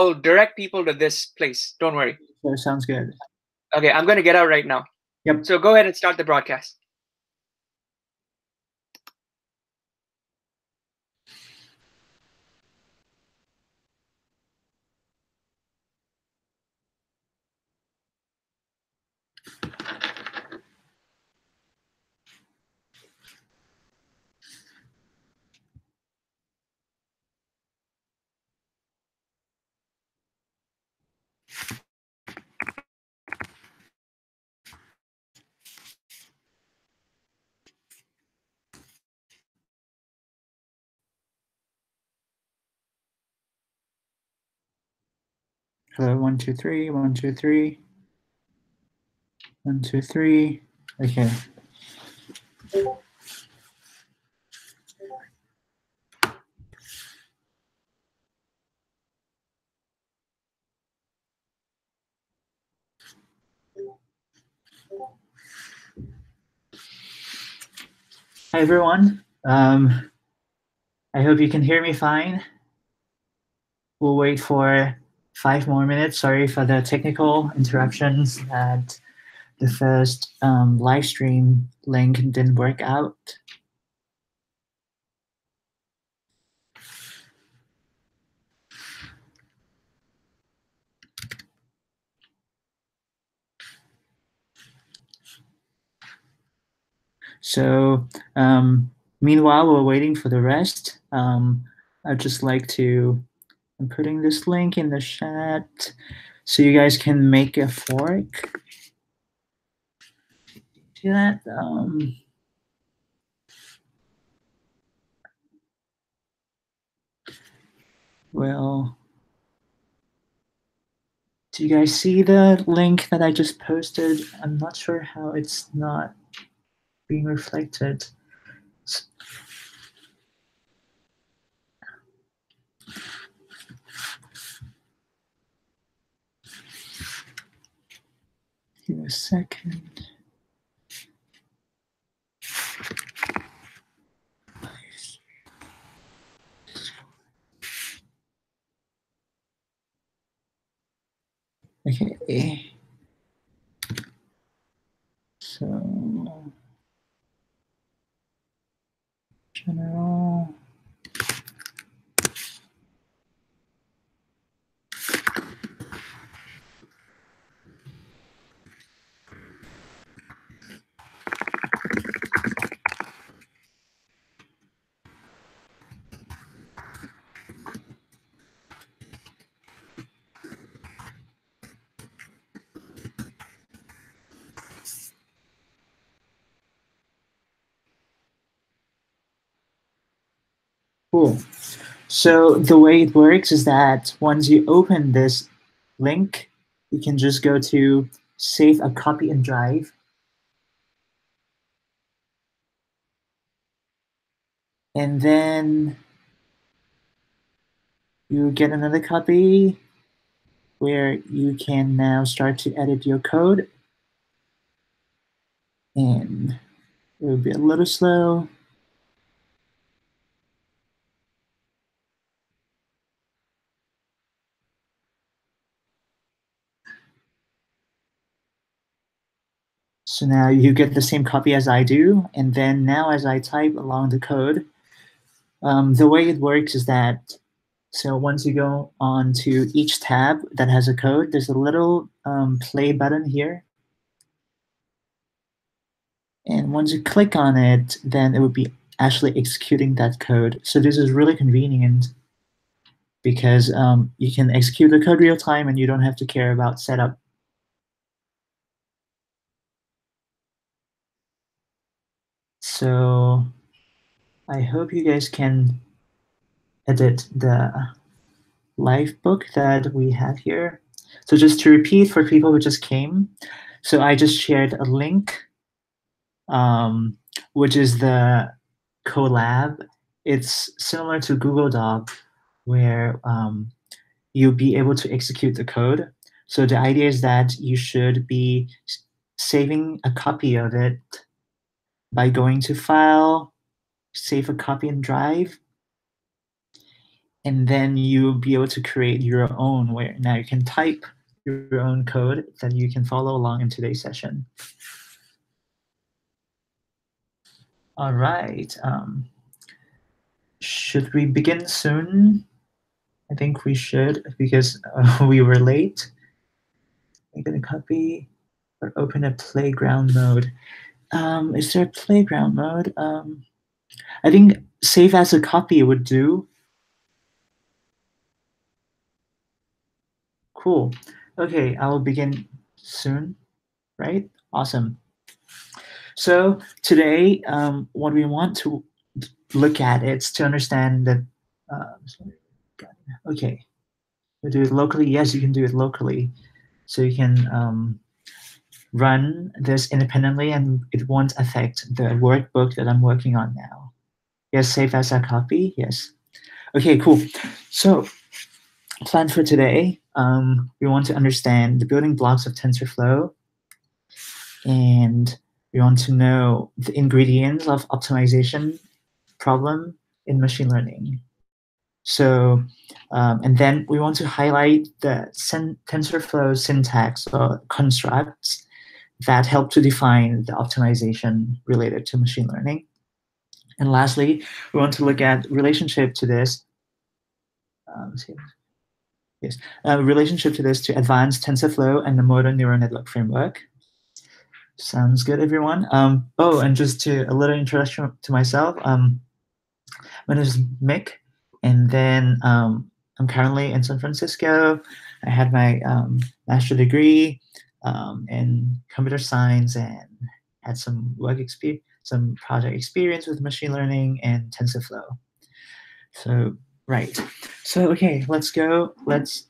I'll direct people to this place. Don't worry. So sounds good. Okay, I'm going to get out right now. Yep. So go ahead and start the broadcast. Hello, 1, 2, 3, 1, 2, 3. 1, 2, 3. Okay. Hi, everyone. I hope you can hear me fine. We'll wait for 5 more minutes. Sorry for the technical interruptions that the first live stream link didn't work out. So meanwhile, we're waiting for the rest. I'd just like to, I'm putting this link in the chat so you guys can make a fork. See that? Well, do you guys see the link that I just posted? I'm not sure how it's not being reflected. Give me a second. Okay. So, general. Cool. So the way it works is that once you open this link, you can just go to save a copy and drive. And then you get another copy where you can now start to edit your code. And it will be a little slow. So now you get the same copy as I do. And then now as I type along the code, the way it works is that, so once you go on to each tab that has a code, there's a little play button here. And once you click on it, then it would be actually executing that code. So this is really convenient because you can execute the code real time and you don't have to care about setup. So I hope you guys can edit the live book that we have here. So just to repeat for people who just came, so I just shared a link, which is the Colab. It's similar to Google Doc, where you'll be able to execute the code. So the idea is that you should be saving a copy of it by going to File, Save a Copy and Drive. and then you'll be able to create your own, where now you can type your own code that you can follow along in today's session. All right. Should we begin soon? I think we should, because we were late. I'm going to copy or open a playground mode. Is there a playground mode? I think save as a copy would do. Cool. Okay, I'll begin soon, right? Awesome. So today, what we want to look at is to understand that, okay, we'll do it locally. Yes, you can do it locally. So you can run this independently and it won't affect the workbook that I'm working on now. Yes, save as a copy, yes. Okay, cool. So plan for today, we want to understand the building blocks of TensorFlow, and we want to know the ingredients of optimization problem in machine learning. So, and then we want to highlight the TensorFlow syntax or constructs that help to define the optimization related to machine learning. And lastly, we want to look at relationship to this. Yes, relationship to this to advanced TensorFlow and the modern neural network framework. Sounds good, everyone. Oh, and just to a little introduction to myself. My name is Mick, and then I'm currently in San Francisco. I had my master's degree in computer science and had some work experience, some project experience with machine learning and TensorFlow. So, right. So, okay, let's go. Let's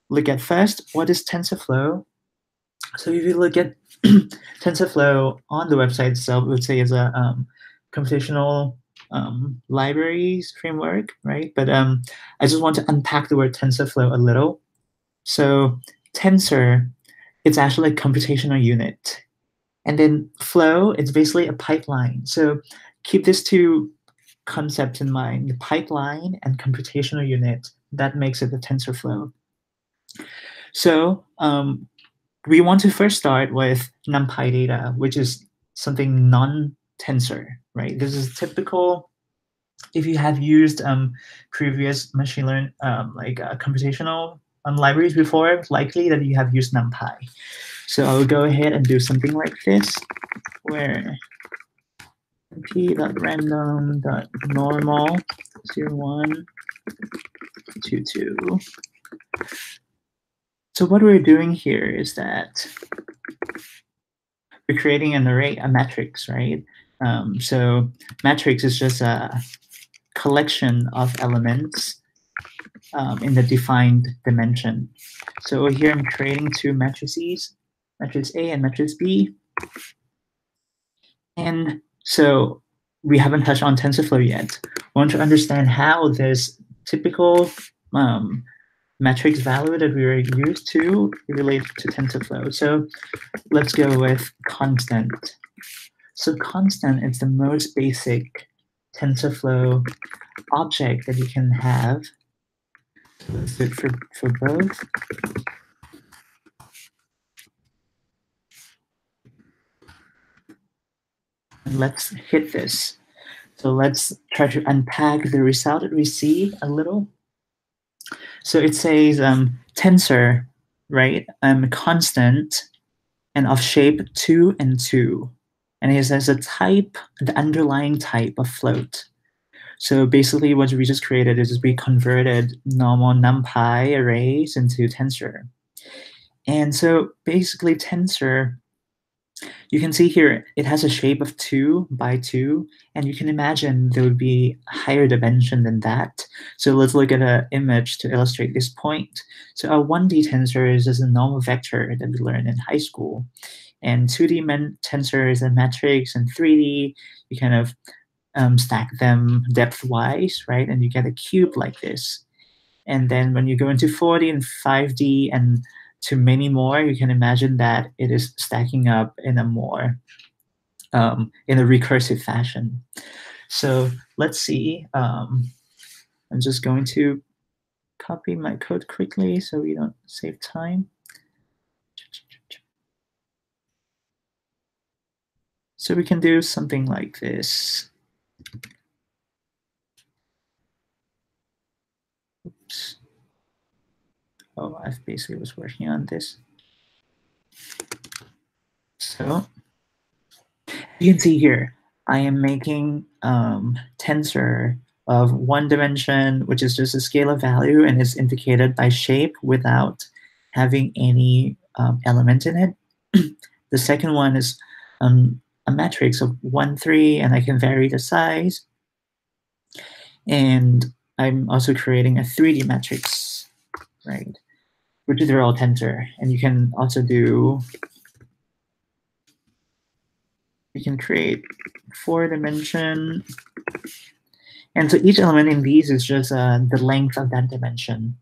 look at first, what is TensorFlow? So if you look at TensorFlow on the website itself, it would say it's a computational libraries framework, right? But I just want to unpack the word TensorFlow a little. So tensor, it's actually a computational unit. And then flow, it's basically a pipeline. So keep these two concepts in mind, the pipeline and computational unit. That makes it the TensorFlow. So we want to first start with NumPy data, which is something non-tensor, right? This is typical if you have used previous machine learning, computational libraries before, likely that you have used NumPy. So I'll go ahead and do something like this, where np.random.normal 0122. So what we're doing here is that we're creating an array, a matrix, right? So matrix is just a collection of elements in the defined dimension. So here I'm creating two matrices, matrix A and matrix B. And so we haven't touched on TensorFlow yet. We want to understand how this typical matrix value that we were used to relate to TensorFlow. So let's go with constant. So constant is the most basic TensorFlow object that you can have. So let's do it for both. And let's hit this. So let's try to unpack the result that we see a little. So it says tensor, right? Constant and of shape 2 and 2. And it has a type, the underlying type of float. So basically what we just created is we converted normal NumPy arrays into tensor. And so basically tensor, you can see here, it has a shape of 2 by 2, and you can imagine there would be a higher dimension than that. So let's look at an image to illustrate this point. So a 1D tensor is just a normal vector that we learned in high school. And 2D tensor is a matrix, and 3D, you kind of stack them depth-wise, right? And you get a cube like this. And then when you go into 4D and 5D and to many more, you can imagine that it is stacking up in a more, in a recursive fashion. So let's see. I'm just going to copy my code quickly so we don't save time. So we can do something like this. Oops. Oh, I basically was working on this. So you can see here, I am making tensor of one dimension, which is just a scalar value and is indicated by shape without having any element in it. The second one is a matrix of 1, 3, and I can vary the size. And I'm also creating a 3D matrix, right? Which is all tensor. And you can also do, you can create 4-dimension. And so each element in these is just the length of that dimension.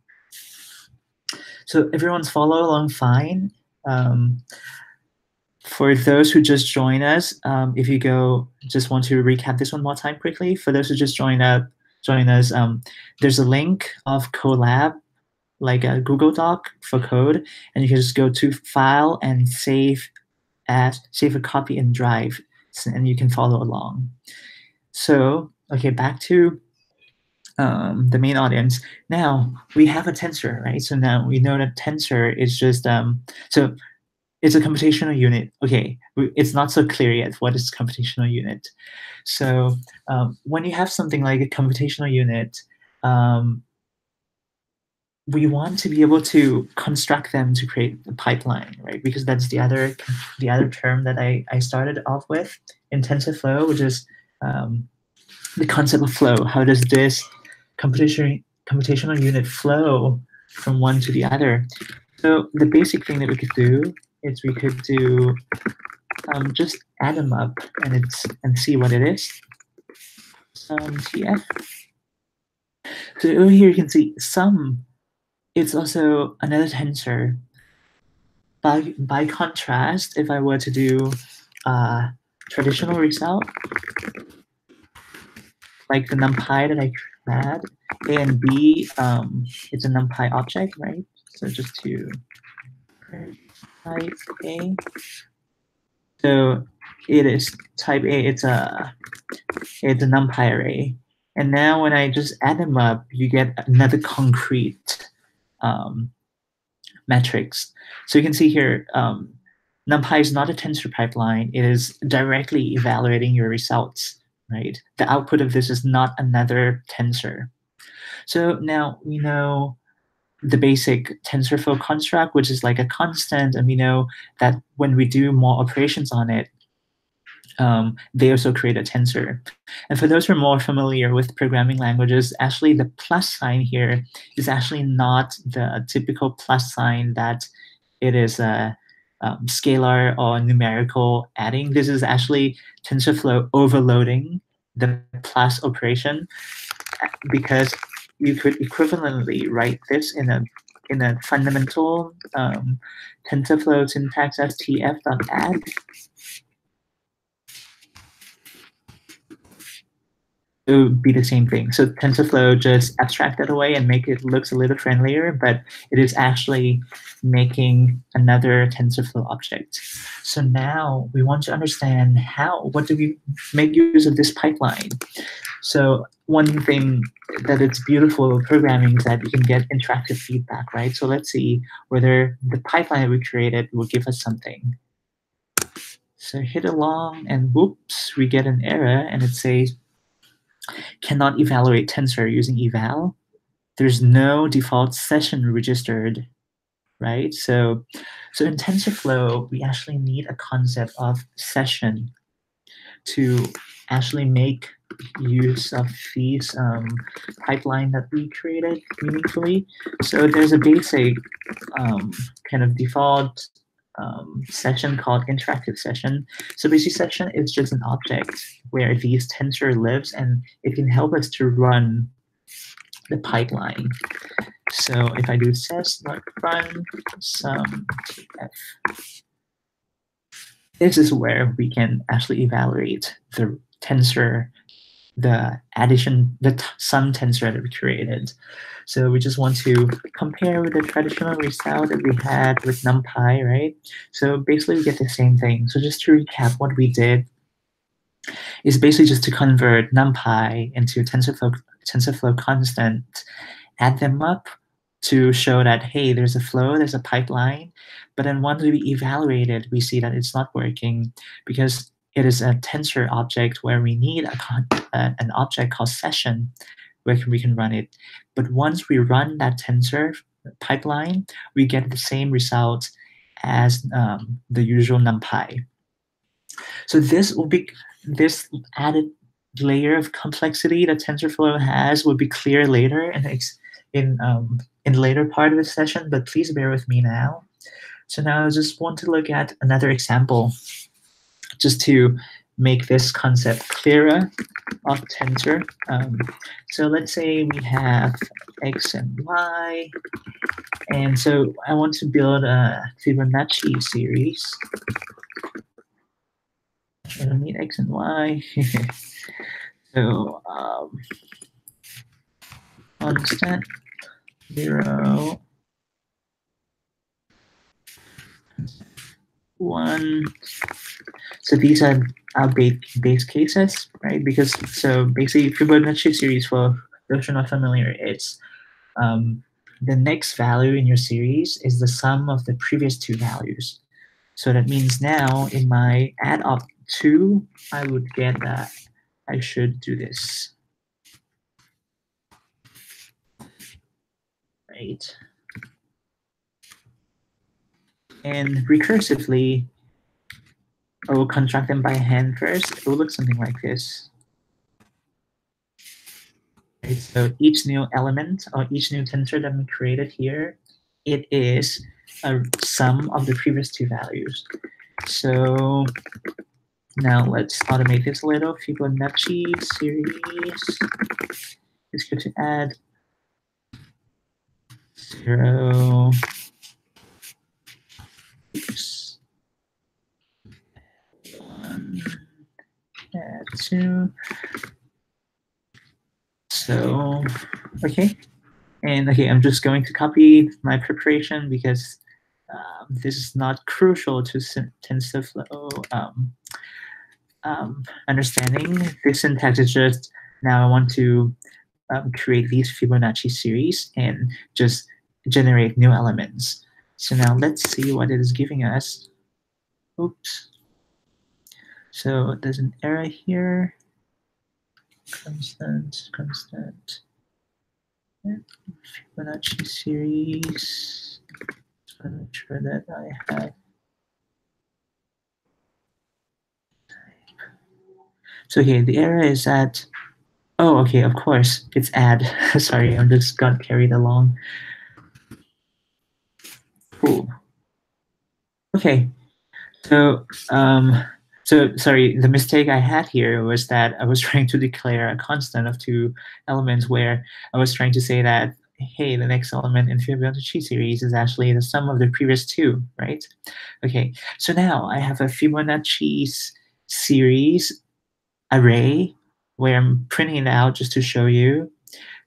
So everyone's follow along fine. For those who just joined us, if you go, just want to recap this one more time quickly. For those who just join us, there's a link of Colab, like a Google Doc for code, and you can just go to File and save a copy in Drive, and you can follow along. So, okay, back to the main audience. Now we have a tensor, right? So now we know that tensor is just so it's a computational unit. Okay, it's not so clear yet what is computational unit. So when you have something like a computational unit, we want to be able to construct them to create the pipeline, right? Because that's the other term that I started off with in TensorFlow, which is the concept of flow. How does this computational unit flow from one to the other? So the basic thing that we could do is we could do just add them up and see what it is. TF. So over here you can see sum. It's also another tensor. By contrast, if I were to do traditional result, like the NumPy that I had, A and B, it's a NumPy object, right? So just to type A. So it is type A. It's a NumPy array. And now when I just add them up, you get another concrete metrics. So you can see here, NumPy is not a tensor pipeline. It is directly evaluating your results, right? The output of this is not another tensor. So now we know the basic TensorFlow construct, which is like a constant, and we know that when we do more operations on it, they also create a tensor. And for those who are more familiar with programming languages, actually the plus sign here is actually not the typical plus sign that it is a scalar or numerical adding. This is actually TensorFlow overloading the plus operation, because you could equivalently write this in a fundamental TensorFlow syntax as tf.add. It would be the same thing. So TensorFlow just abstract that away and make it looks a little friendlier, but it is actually making another TensorFlow object. So now we want to understand what do we make use of this pipeline? So one thing that it's beautiful programming is that you can get interactive feedback, right? So let's see whether the pipeline that we created will give us something. So hit along and whoops, we get an error and it says, cannot evaluate tensor using eval. There's no default session registered, right? So in TensorFlow, we actually need a concept of session to actually make use of these pipeline that we created meaningfully. So there's a basic kind of default session called interactive session. So basic session is just an object where these tensor lives, and it can help us to run the pipeline. So if I do sys.run some tf, this is where we can actually evaluate the tensor the sum tensor that we created. So we just want to compare with the traditional result that we had with NumPy, right? So basically we get the same thing. So just to recap, what we did is basically just to convert NumPy into TensorFlow constant, add them up to show that, hey, there's a flow, there's a pipeline. But then once we evaluate it, we see that it's not working because it is a tensor object where we need an object called session where we can run it. But once we run that tensor pipeline, we get the same result as the usual NumPy. So this added layer of complexity that TensorFlow has will be clear later in later part of the session, but please bear with me now. So now I just want to look at another example just to make this concept clearer of tensor. So let's say we have x and y, and so I want to build a Fibonacci series. I don't need x and y. So constant 0, 1. So these are our base cases, right? Because so basically Fibonacci series, for those who are not familiar, it's the next value in your series is the sum of the previous two values. So that means now in my add up 2, I would get that I should do this. Right. And recursively, I will construct them by hand first. It will look something like this. Right, so each new element or each new tensor that we created here, it is a sum of the previous two values. So now let's automate this a little. Fibonacci series is good to add 0, 1, add 2. So, okay. And okay, I'm just going to copy my preparation because this is not crucial to TensorFlow understanding. This syntax is just, now I want to create these Fibonacci series and just generate new elements. So now let's see what it is giving us. Oops. So there's an error here. Constant. Fibonacci series. Just want to make sure that I have. So okay, the error is that, oh, okay, of course, it's add. Sorry, I just got carried along. Cool. Okay, so sorry, the mistake I had here was that I was trying to declare a constant of two elements where I was trying to say that, hey, the next element in Fibonacci series is actually the sum of the previous two, right? Okay, so now I have a Fibonacci series array where I'm printing it out just to show you.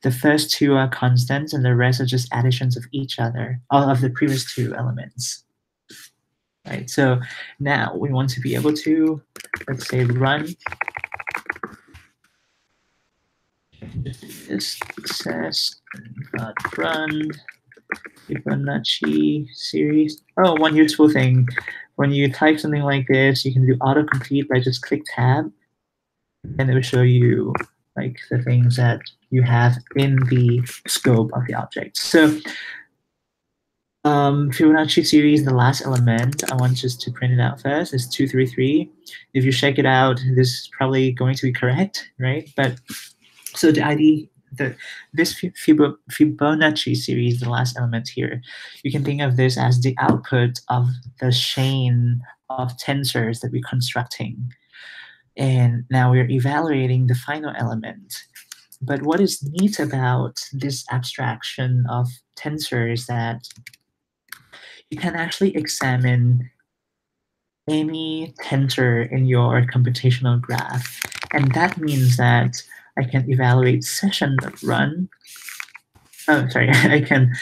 The first two are constants and the rest are just additions of each other, all of the previous two elements. Right, so now we want to be able to, let's say, run this success run Fibonacci series. Oh, one useful thing, when you type something like this, you can do autocomplete by just click tab, and it will show you like the things that you have in the scope of the object. So Fibonacci series, the last element, I want just to print it out first, is 233. If you check it out, this is probably going to be correct, right? But so the ID, this Fibonacci series, the last element here, you can think of this as the output of the chain of tensors that we're constructing. And now we're evaluating the final element. But what is neat about this abstraction of tensor is that you can actually examine any tensor in your computational graph. And that means that I can evaluate session.run. Oh, sorry, I can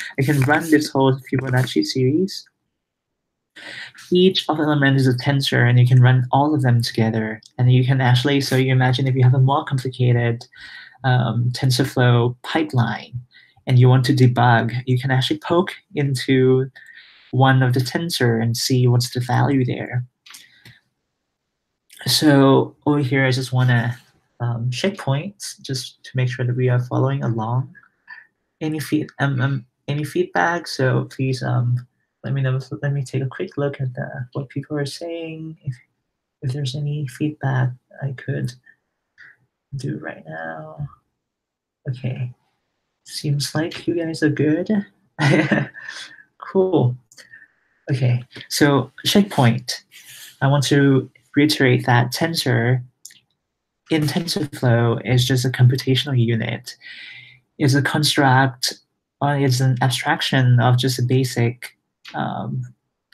run this whole Fibonacci series. Each of the elements is a tensor, and you can run all of them together. And you can actually, so you imagine if you have a more complicated TensorFlow pipeline, and you want to debug, you can actually poke into one of the tensor and see what's the value there. So over here, I just want to check points just to make sure that we are following along. Any feedback? So please let me know. Let me take a quick look at what people are saying. If there's any feedback I could do right now. Okay, seems like you guys are good. Cool. Okay, so checkpoint. I want to reiterate that tensor in TensorFlow is just a computational unit. It's a construct, or it's an abstraction of just the basic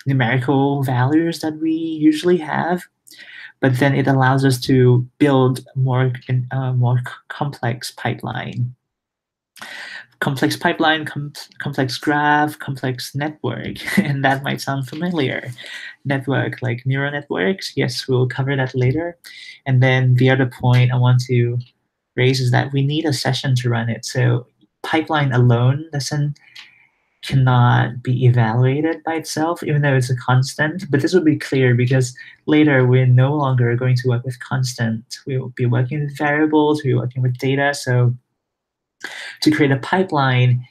numerical values that we usually have. But then it allows us to build more complex pipeline. Complex pipeline, complex graph, complex network, and that might sound familiar. Network, like neural networks, yes, we'll cover that later. And then the other point I want to raise is that we need a session to run it. So pipeline alone cannot be evaluated by itself, even though it's a constant. But this will be clear because later we're no longer going to work with constant. We will be working with variables, we'll be working with data. So to create a pipeline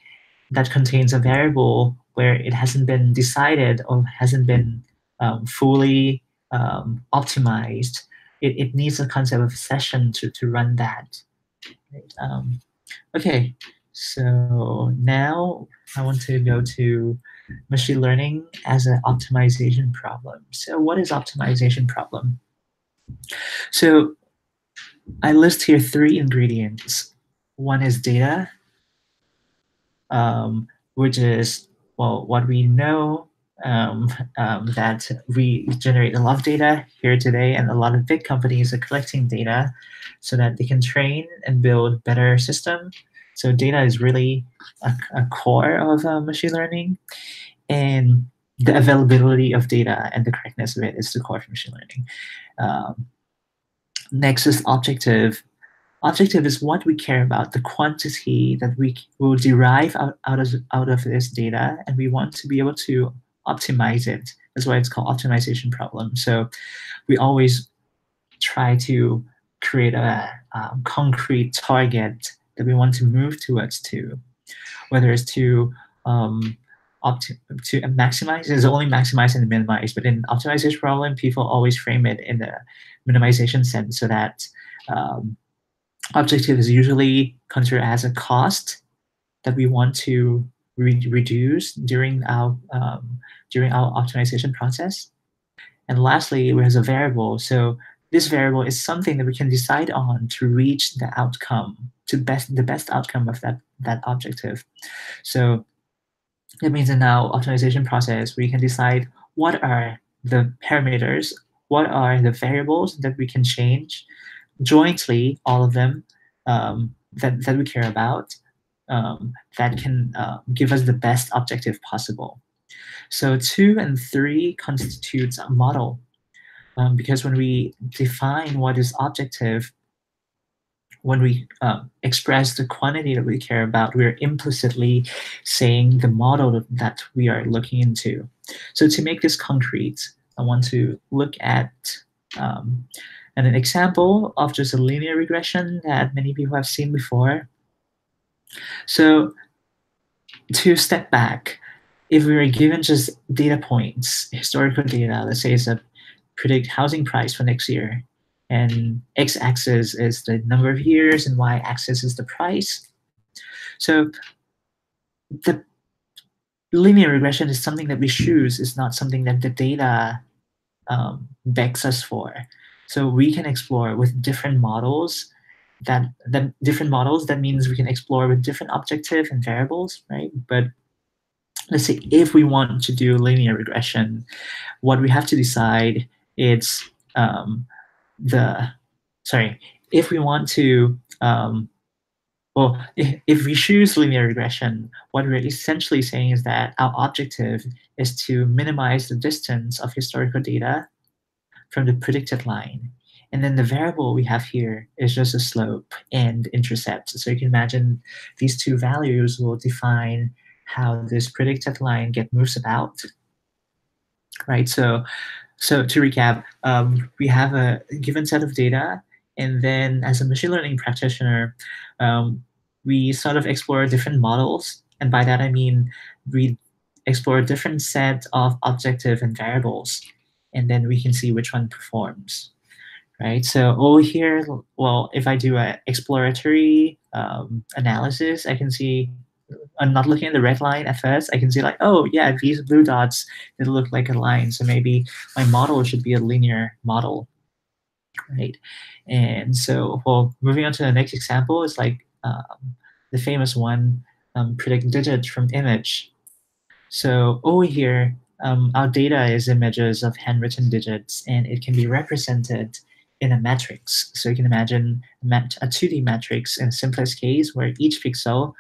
that contains a variable where it hasn't been decided or hasn't been fully optimized, it needs a concept of session to run that. Right? Okay, so now I want to go to machine learning as an optimization problem. So what is optimization problem? So I list here 3 ingredients. One is data, which is, well, what we know, that we generate a lot of data here today, and a lot of big companies are collecting data so that they can train and build better system. So data is really a core of machine learning, and the availability of data and the correctness of it is the core of machine learning. Next is objective. Objective is what we care about, the quantity that we will derive out of this data, and we want to be able to optimize it. That's why it's called optimization problem. So we always try to create a concrete target that we want to move towards to, whether it's to maximize. It's only maximize and minimize, but in optimization problem, people always frame it in the minimization sense, so that objective is usually considered as a cost that we want to reduce during our optimization process. And lastly, there's a variable. So this variable is something that we can decide on to reach the outcome, the best outcome of that objective. So that means in our optimization process, we can decide what are the parameters, what are the variables that we can change jointly, all of them, that we care about, that can give us the best objective possible. So 2 and 3 constitutes a model, because when we define what is objective, when we express the quantity that we care about, we're implicitly saying the model that we are looking into. So to make this concrete, I want to look at an example of just a linear regression that many people have seen before. So to step back, if we were given just data points, historical data, let's say it's a predict housing price for next year, and x-axis is the number of years and y-axis is the price. So the linear regression is something that we choose, is not something that the data begs us for. So we can explore with different models. That means we can explore with different objective and variables, right? But let's say if we want to do linear regression, what we have to decide is if we want to, well, if we choose linear regression, what we're essentially saying is that our objective is to minimize the distance of historical data from the predicted line. And then the variable we have here is just a slope and intercept. So you can imagine these two values will define how this predicted line moves about, right? So to recap, we have a given set of data, and then as a machine learning practitioner, we sort of explore different models. And by that, I mean we explore a different set of objective and variables, and then we can see which one performs, right? So over here, well, if I do an exploratory analysis, I can see, I'm not looking at the red line at first. I can see like, oh yeah, these blue dots, they look like a line. So maybe my model should be a linear model, right? And so, well, moving on to the next example is like the famous one, predict digit from image. So over here, our data is images of handwritten digits, and it can be represented in a matrix. So you can imagine a 2D matrix in the simplest case where each pixel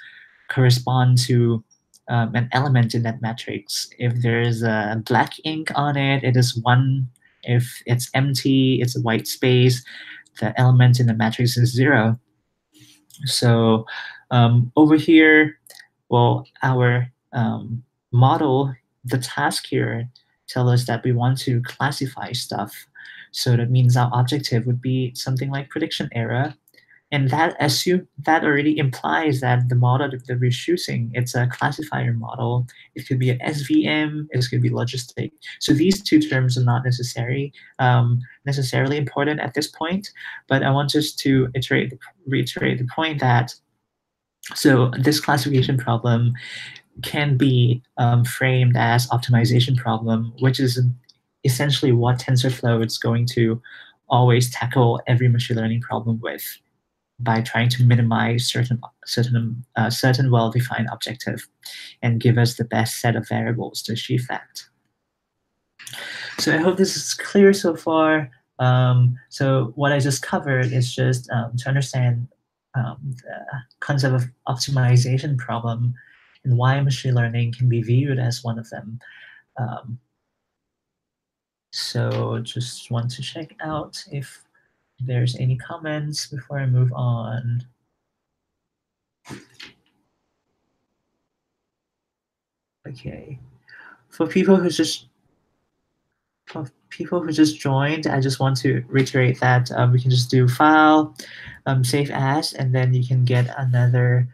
corresponds to an element in that matrix. If there's a black ink on it, it is 1. If it's empty, it's a white space. The element in the matrix is 0. So over here, well, our model, the task here, tell us that we want to classify stuff. So that means our objective would be something like prediction error. And that already implies that the model that we're choosing, it's a classifier model. It could be an SVM, it could be logistic. So these two terms are not necessarily important at this point, but I want us to reiterate the point that, so this classification problem can be framed as optimization problem, which is essentially what TensorFlow is going to always tackle every machine learning problem with, by trying to minimize certain well-defined objective and give us the best set of variables to achieve that. So I hope this is clear so far. So what I just covered is just to understand the concept of optimization problem and why machine learning can be viewed as one of them. So just want to check out if there's any comments before I move on. Okay, for people who just joined, I just want to reiterate that we can just do file, save as, and then you can get another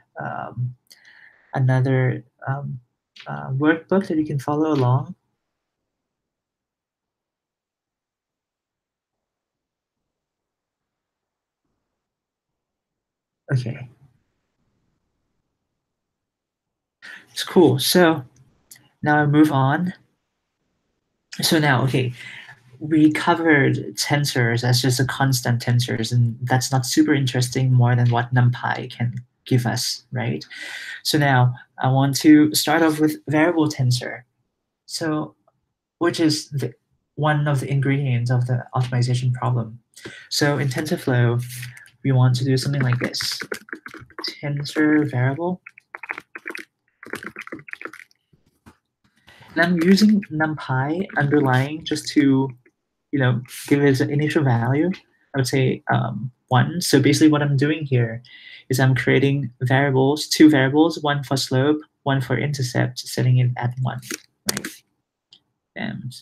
workbook that you can follow along. Okay, it's cool. So now I move on. So now, okay, we covered tensors as just a constant tensors, and that's not super interesting more than what NumPy can give us, right? So now I want to start off with variable tensor. So, which is one of the ingredients of the optimization problem. So in TensorFlow, we want to do something like this. Tensor variable. And I'm using NumPy underlying just to, give it an initial value. I would say 1. So basically what I'm doing here is I'm creating variables, 2 variables, one for slope, one for intercept, setting it at 1, right? And,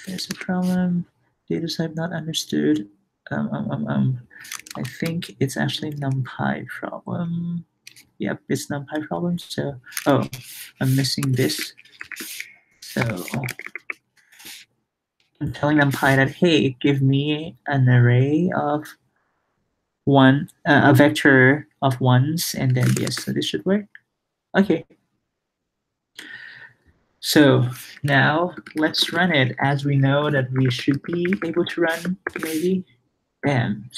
there's a problem. Data type not understood. I think it's actually NumPy problem. Yep, it's NumPy problem. So, I'm missing this. So I'm telling NumPy that, hey, give me an array of a vector of ones, and then yes, so this should work. Okay. So now let's run it as we know that we should be able to run, maybe. Bam.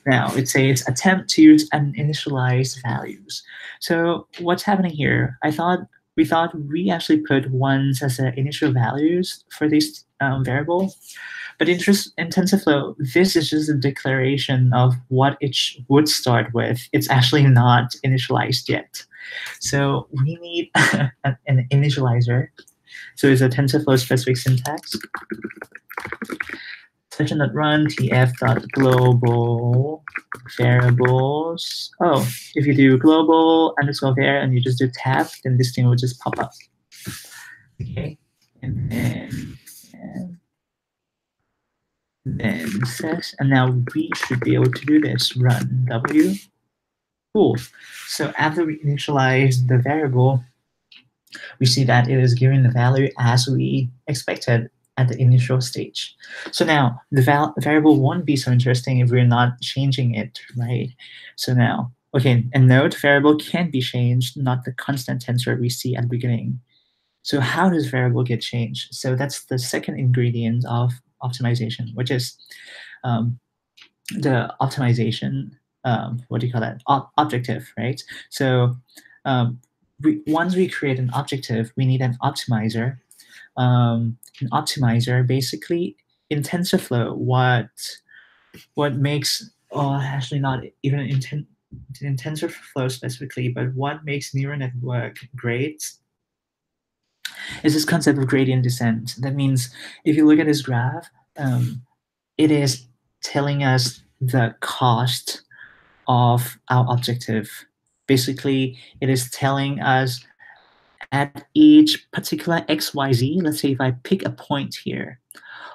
Now it says attempt to use uninitialized values. So what's happening here? I thought we thought we actually put ones as the initial values for this variable. But in TensorFlow, this is just a declaration of what it would start with. It's actually not initialized yet. So we need an initializer. So it's a TensorFlow specific syntax. Session.run tf.global variables. Oh, if you do global _ var and you just do tab, then this thing will just pop up. Okay, and then says, and now we should be able to do this. Run w. Cool. So after we initialize the variable, we see that it is giving the value as we expected at the initial stage. So now the variable won't be so interesting if we're not changing it, right? So now, okay, and note variable can be changed, not the constant tensor we see at the beginning. So how does variable get changed? So that's the second ingredient of optimization, which is the optimization, what do you call that? Objective, right? So once we create an objective, we need an optimizer. An optimizer basically in TensorFlow, what makes, actually not even in TensorFlow specifically, but what makes neural network great is this concept of gradient descent. That means if you look at this graph, it is telling us the cost of our objective. Basically, it is telling us at each particular XYZ, let's say if I pick a point here,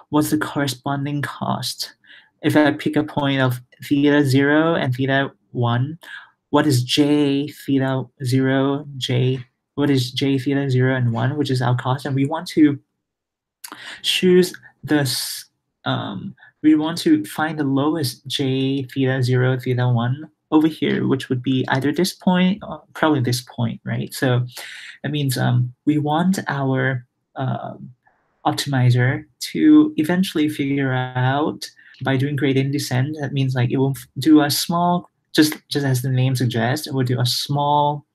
what's the corresponding cost? If I pick a point of theta 0 and theta 1, what is j theta 0, what is j theta 0 and 1, which is our cost? And we want to choose this, we want to find the lowest j theta 0, theta 1 over here, which would be either this point or probably this point, right? So that means we want our optimizer to eventually figure out by doing gradient descent. That means like it will do a small, just as the name suggests, it will do a small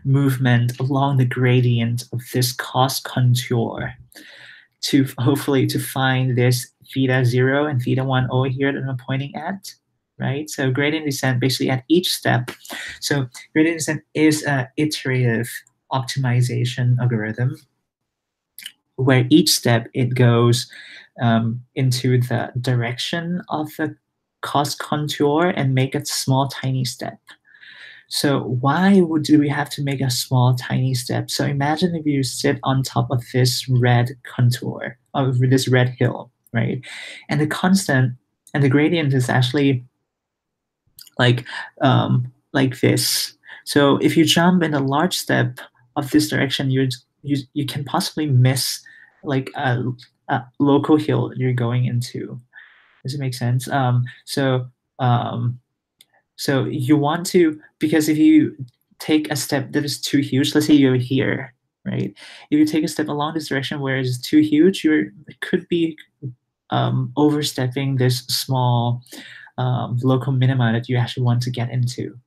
movement along the gradient of this cost contour to hopefully to find this theta 0 and theta 1 over here that I'm pointing at, right? So gradient descent basically at each step. So gradient descent is an iterative optimization algorithm where each step it goes into the direction of the cost contour and make a small tiny step. So why do we have to make a small tiny step? So imagine if you sit on top of this red contour, of this red hill, right? And the constant and the gradient is actually like this. So if you jump in a large step of this direction, you can possibly miss like a local hill you're going into. Does it make sense? So you want to, because if you take a step that is too huge, let's say you're here, right? If you take a step along this direction where it's too huge, you could be overstepping this small local minima that you actually want to get into.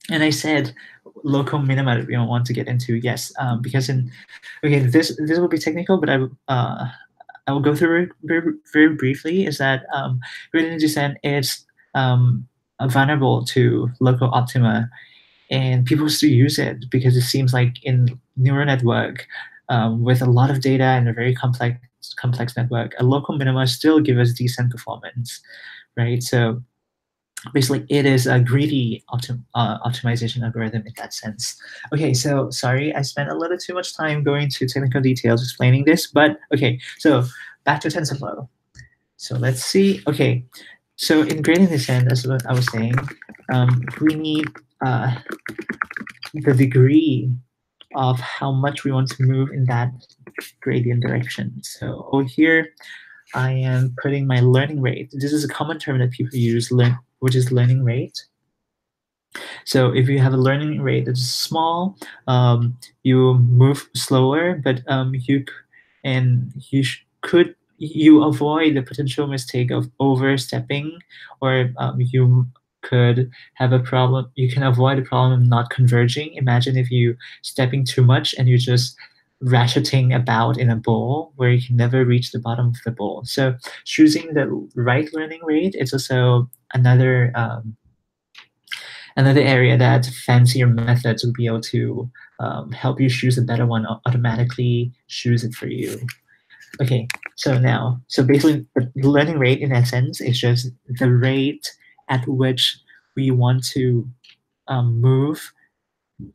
And I said local minima that we don't want to get into, yes, because this will be technical, but I will go through it very briefly. Is that gradient descent is vulnerable to local optima, and people still use it because it seems like in neural network with a lot of data and a very complex network, a local minima still give us decent performance, right? So basically, it is a greedy optimization algorithm in that sense. Okay, so sorry, I spent a little too much time going to technical details explaining this, but okay, so back to TensorFlow. So let's see. Okay, so in gradient descent, as what I was saying, we need the degree of how much we want to move in that gradient direction. So over here, I am putting my learning rate. This is a common term that people use, which is learning rate. So if you have a learning rate that's small, you move slower, but you avoid the potential mistake of overstepping, or could have a problem. You can avoid the problem of not converging. Imagine if you stepping too much and you just ratcheting about in a bowl where you can never reach the bottom of the bowl. So choosing the right learning rate is also another another area that fancier methods will be able to help you choose a better one, automatically choose it for you. Okay, so basically the learning rate in essence is just the rate at which we want to move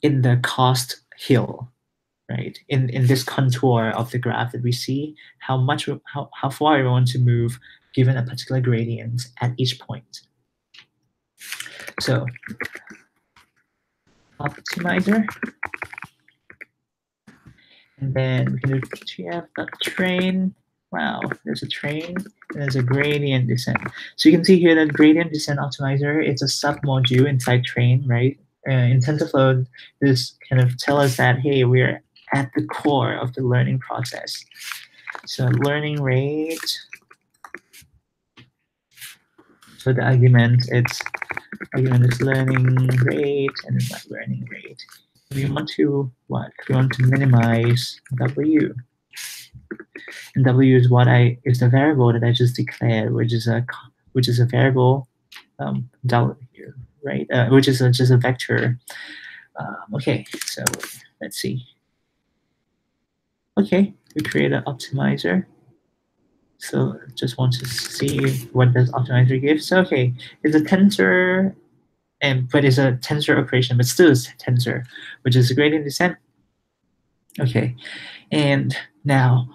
in the cost hill, right? In this contour of the graph that we see, how far we want to move given a particular gradient at each point. So optimizer, and then we can do tf.train. Wow, there's a train and there's a gradient descent. So you can see here that gradient descent optimizer, it's a sub-module inside train, right? In TensorFlow, this kind of tell us that, hey, we're at the core of the learning process. So learning rate, so the argument is learning rate and then what learning rate. We want to what? We want to minimize W. And W is is the variable that I just declared, which is a variable W, right? Which is just a vector. Okay, so let's see. Okay, we create an optimizer. So just want to see what does optimizer give. So okay, it's a tensor, but it's a tensor operation, but still is tensor, which is a gradient descent. Okay, and now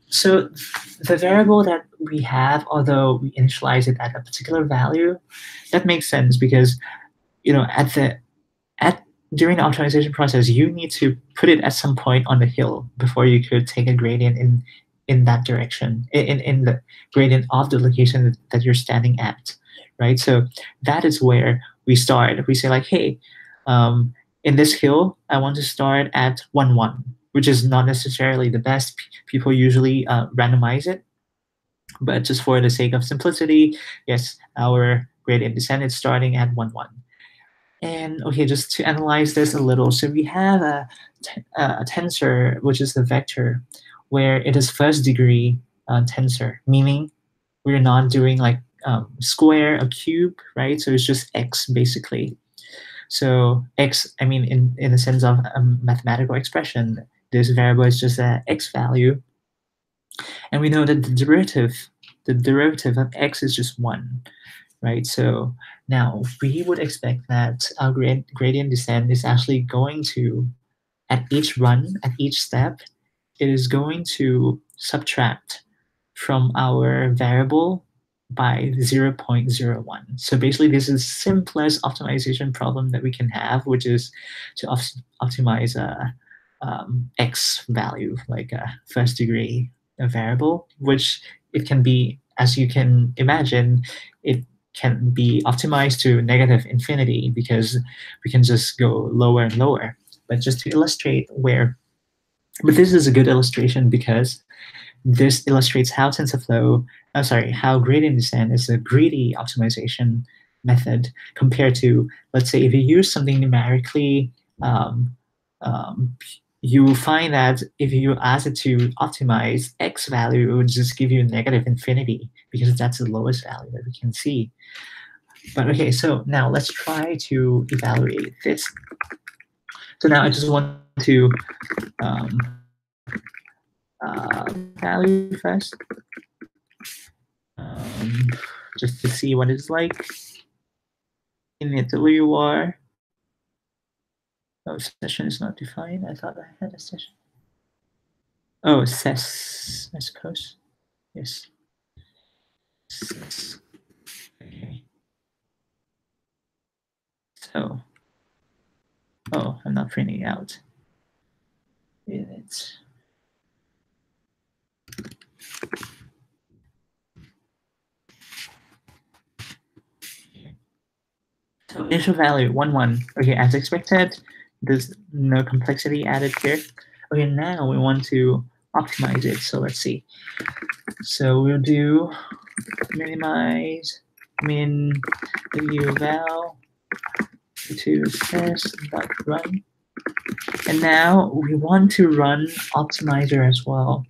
so the variable that we have, although we initialize it at a particular value, that makes sense because during the optimization process, you need to put it at some point on the hill before you could take a gradient in that direction, in the gradient of the location that you're standing at, right? So that is where we start. We say like, hey, in this hill, I want to start at 1, 1, which is not necessarily the best. People usually randomize it. But just for the sake of simplicity, yes, our gradient descent is starting at 1, 1. And okay, just to analyze this a little, so we have a tensor, which is the vector, where it is first degree tensor, meaning we're not doing like square, a cube, right? So it's just x basically. So x, I mean, in the sense of a mathematical expression, this variable is just an x value. And we know that the derivative of x is just 1, right? So now we would expect that our gradient descent is actually going to, at each run, at each step, it is going to subtract from our variable by 0.01. So basically, this is the simplest optimization problem that we can have, which is to optimize a x value, like a first degree variable, which it can be, as you can imagine, it can be optimized to negative infinity because we can just go lower and lower. But just to illustrate but this is a good illustration because this illustrates how how gradient descent is a greedy optimization method compared to, let's say, if you use something numerically, you will find that if you ask it to optimize x value, it would just give you negative infinity because that's the lowest value that we can see. But okay, so now let's try to evaluate this. So now I just want to value first, just to see what it's like in the WR. Oh, session is not defined. I thought I had a session. Oh, ses, I suppose. Yes. Ses. Okay. So, oh, I'm not printing out. It's so initial value 1, 1. Okay, as expected, there's no complexity added here. Okay, now we want to optimize it. So let's see. So we'll do minimize min eval to test.run. And now we want to run optimizer as well.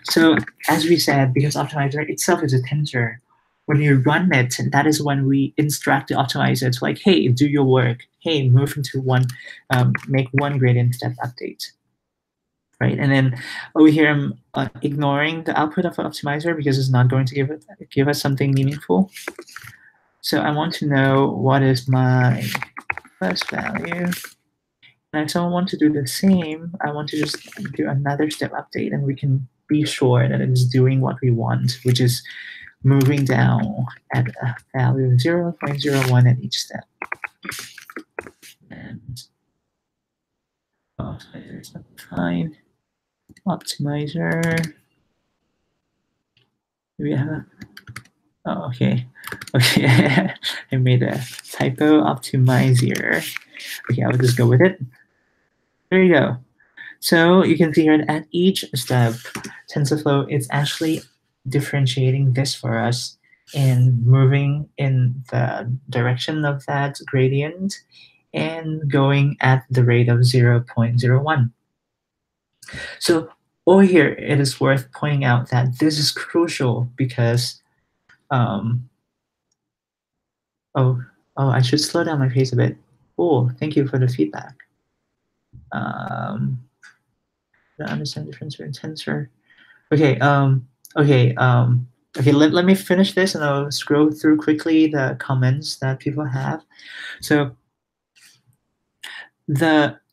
So as we said, because optimizer itself is a tensor, when you run it, that is when we instruct the optimizer to like, hey, do your work. Hey, move into one, make one gradient step update. Right, and then over here I'm ignoring the output of optimizer because it's not going to give us something meaningful. So I want to know what is my first value. And if someone wants to do the same, I want to just do another step update, and we can be sure that it's doing what we want, which is moving down at a value of 0.01 at each step. And optimizer is fine. Optimizer. We have okay. I made a typo. Optimizer. Okay, I'll just go with it. There you go. So you can see here at each step, TensorFlow is actually differentiating this for us and moving in the direction of that gradient and going at the rate of 0.01. So over here, it is worth pointing out that this is crucial because, I should slow down my pace a bit. Oh, thank you for the feedback. To understand the difference between tensor. Okay, let me finish this and I'll scroll through quickly the comments that people have. So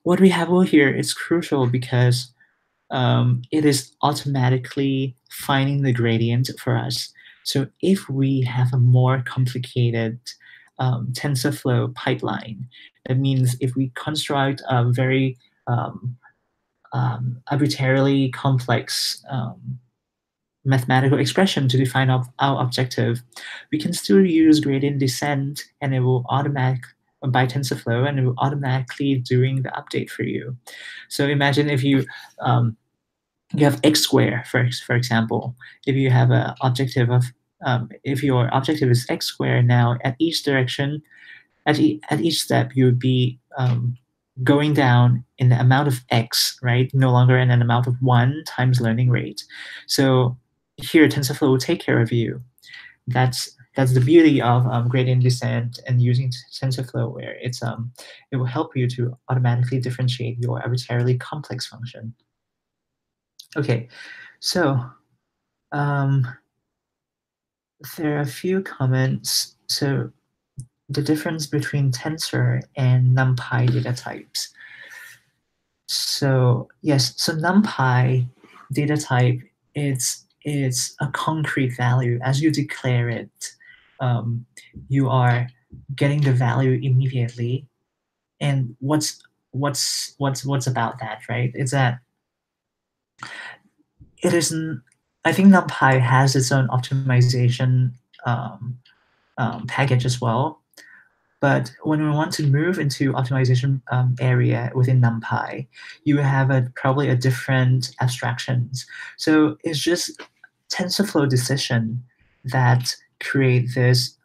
what we have over here is crucial because it is automatically finding the gradient for us. So if we have a more complicated TensorFlow pipeline, that means if we construct a very arbitrarily complex mathematical expression to define our objective, we can still use gradient descent, and it will by TensorFlow, and it will automatically doing the update for you. So imagine if you have x squared, for example. If you have an objective of if your objective is x squared, now at each direction, at each step, you would be going down in the amount of x, right? No longer in an amount of 1 times learning rate. So here, TensorFlow will take care of you. That's the beauty of gradient descent and using TensorFlow, where it will help you to automatically differentiate your arbitrarily complex function. Okay, so there are a few comments. So the difference between tensor and NumPy data types. So yes, so NumPy data type is a concrete value. As you declare it, you are getting the value immediately. And what's about that, right? Is that it isn't. I think NumPy has its own optimization package as well. But when we want to move into optimization area within NumPy, you have probably a different abstractions. So it's just TensorFlow decision that create this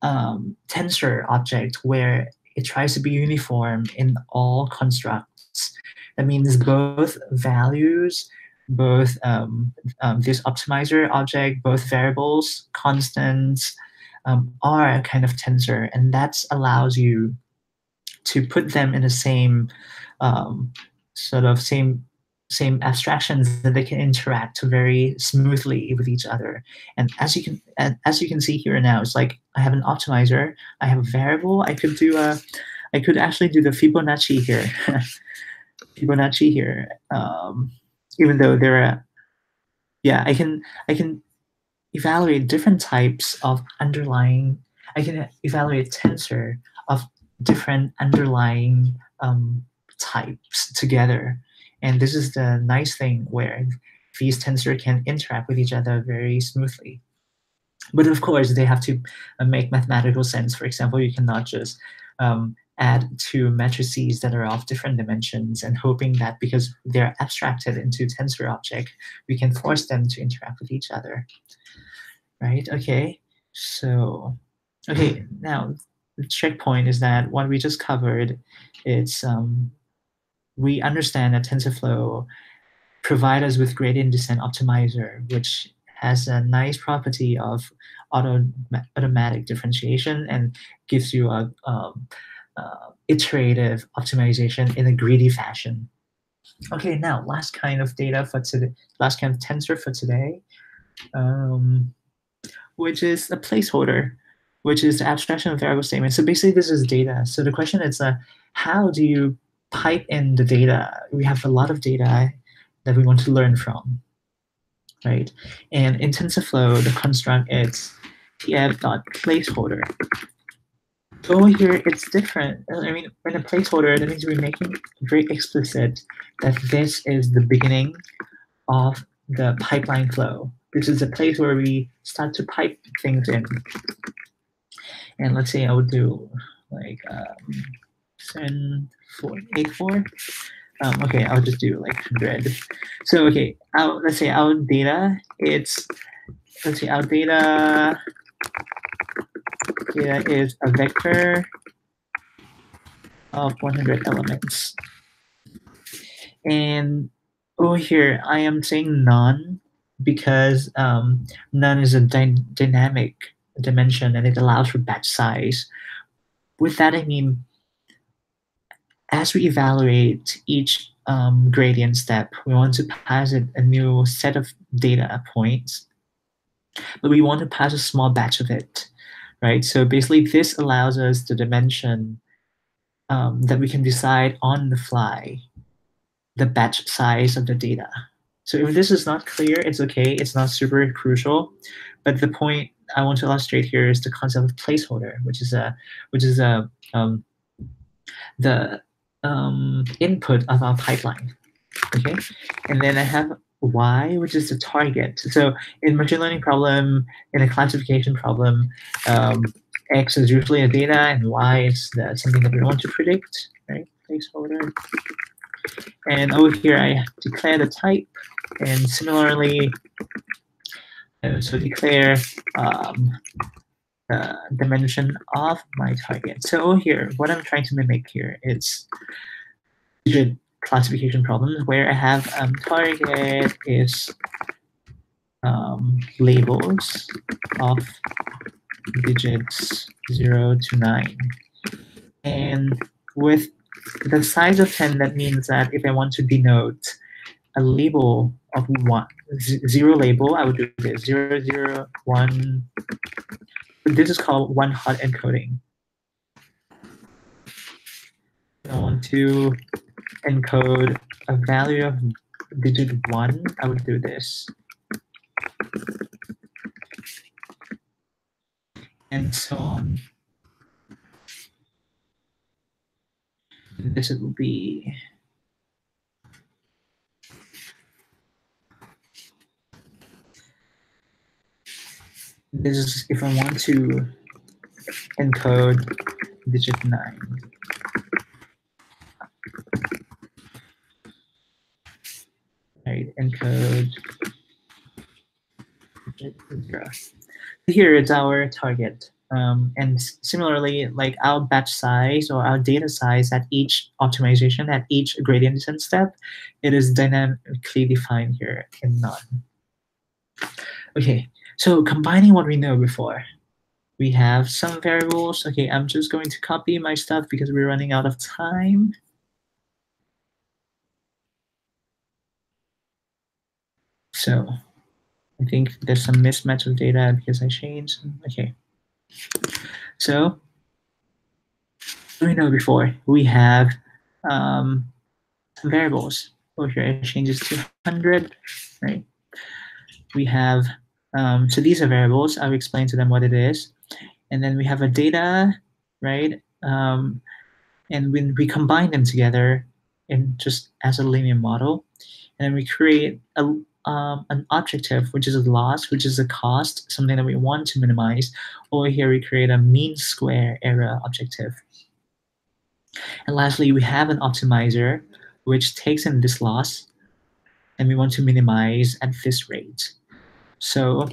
tensor object where it tries to be uniform in all constructs. That means both values, both this optimizer object, both variables, constants, are a kind of tensor, and that allows you to put them in the same same abstractions that they can interact very smoothly with each other. And as you can see here now, it's like I have an optimizer, I have a variable. I could actually do the Fibonacci here. Fibonacci here. Even though there are, I can evaluate different types of underlying. I can evaluate tensor of different underlying types together. And this is the nice thing where these tensor can interact with each other very smoothly. But of course, they have to make mathematical sense. For example, you cannot just add two matrices that are of different dimensions and hoping that because they're abstracted into tensor object, we can force them to interact with each other. right? Okay, so, okay, now the checkpoint is that what we just covered, it's, we understand that TensorFlow provide us with gradient descent optimizer, which has a nice property of automatic differentiation and gives you a iterative optimization in a greedy fashion. Okay, now last kind of data for today, last kind of tensor for today, which is a placeholder, which is the abstraction of variable statement. So basically, this is data. So the question is, how do you pipe in the data? We have a lot of data that we want to learn from, right? And in TensorFlow, the construct is tf.placeholder. So over here, it's different. I mean, in a placeholder, that means we're making very explicit that this is the beginning of the pipeline flow. This is a place where we start to pipe things in. And let's say I would do like 7.484. Okay, I'll just do like 100. So okay, let's say our data, our data is a vector of 100 elements. And over here, I am saying none because none is a dynamic dimension and it allows for batch size. With that, I mean, as we evaluate each gradient step, we want to pass it a new set of data points, but we want to pass a small batch of it, right? So basically, this allows us the dimension that we can decide on the fly the batch size of the data. So if this is not clear, it's okay. It's not super crucial, but the point I want to illustrate here is the concept of placeholder, which is the input of our pipeline. Okay, and then I have y, which is the target. So in machine learning problem, in a classification problem, x is usually a data, and y is something that we want to predict, right? Placeholder. And over here, I declare the type, and similarly, so declare the dimension of my target. So over here, what I'm trying to mimic here is digit classification problems where I have target is labels of digits 0 to 9. And with the size of 10, that means that if I want to denote a label of 0 label, I would do this 0, 0, 1. This is called one hot encoding. I want to encode a value of digit 1, I would do this. And so on. This will be this is if I want to encode digit 9. Right, encode digit 0. Here it's our target. And similarly, like our batch size or our data size at each optimization, at each gradient descent step, it is dynamically defined here in none. Okay, so combining what we know before, we have some variables. Okay, I'm just going to copy my stuff because we're running out of time. So I think there's some mismatch of data because I changed. Okay. So we know before we have some variables. Over here it changes to 100, right? We have, so these are variables. I'll explain to them what it is. And then we have a data, right? And when we combine them together in just as a linear model, and then we create an objective, which is a loss, which is a cost, something that we want to minimize. Over here, we create a mean square error objective. And lastly, we have an optimizer, which takes in this loss, and we want to minimize at this rate. So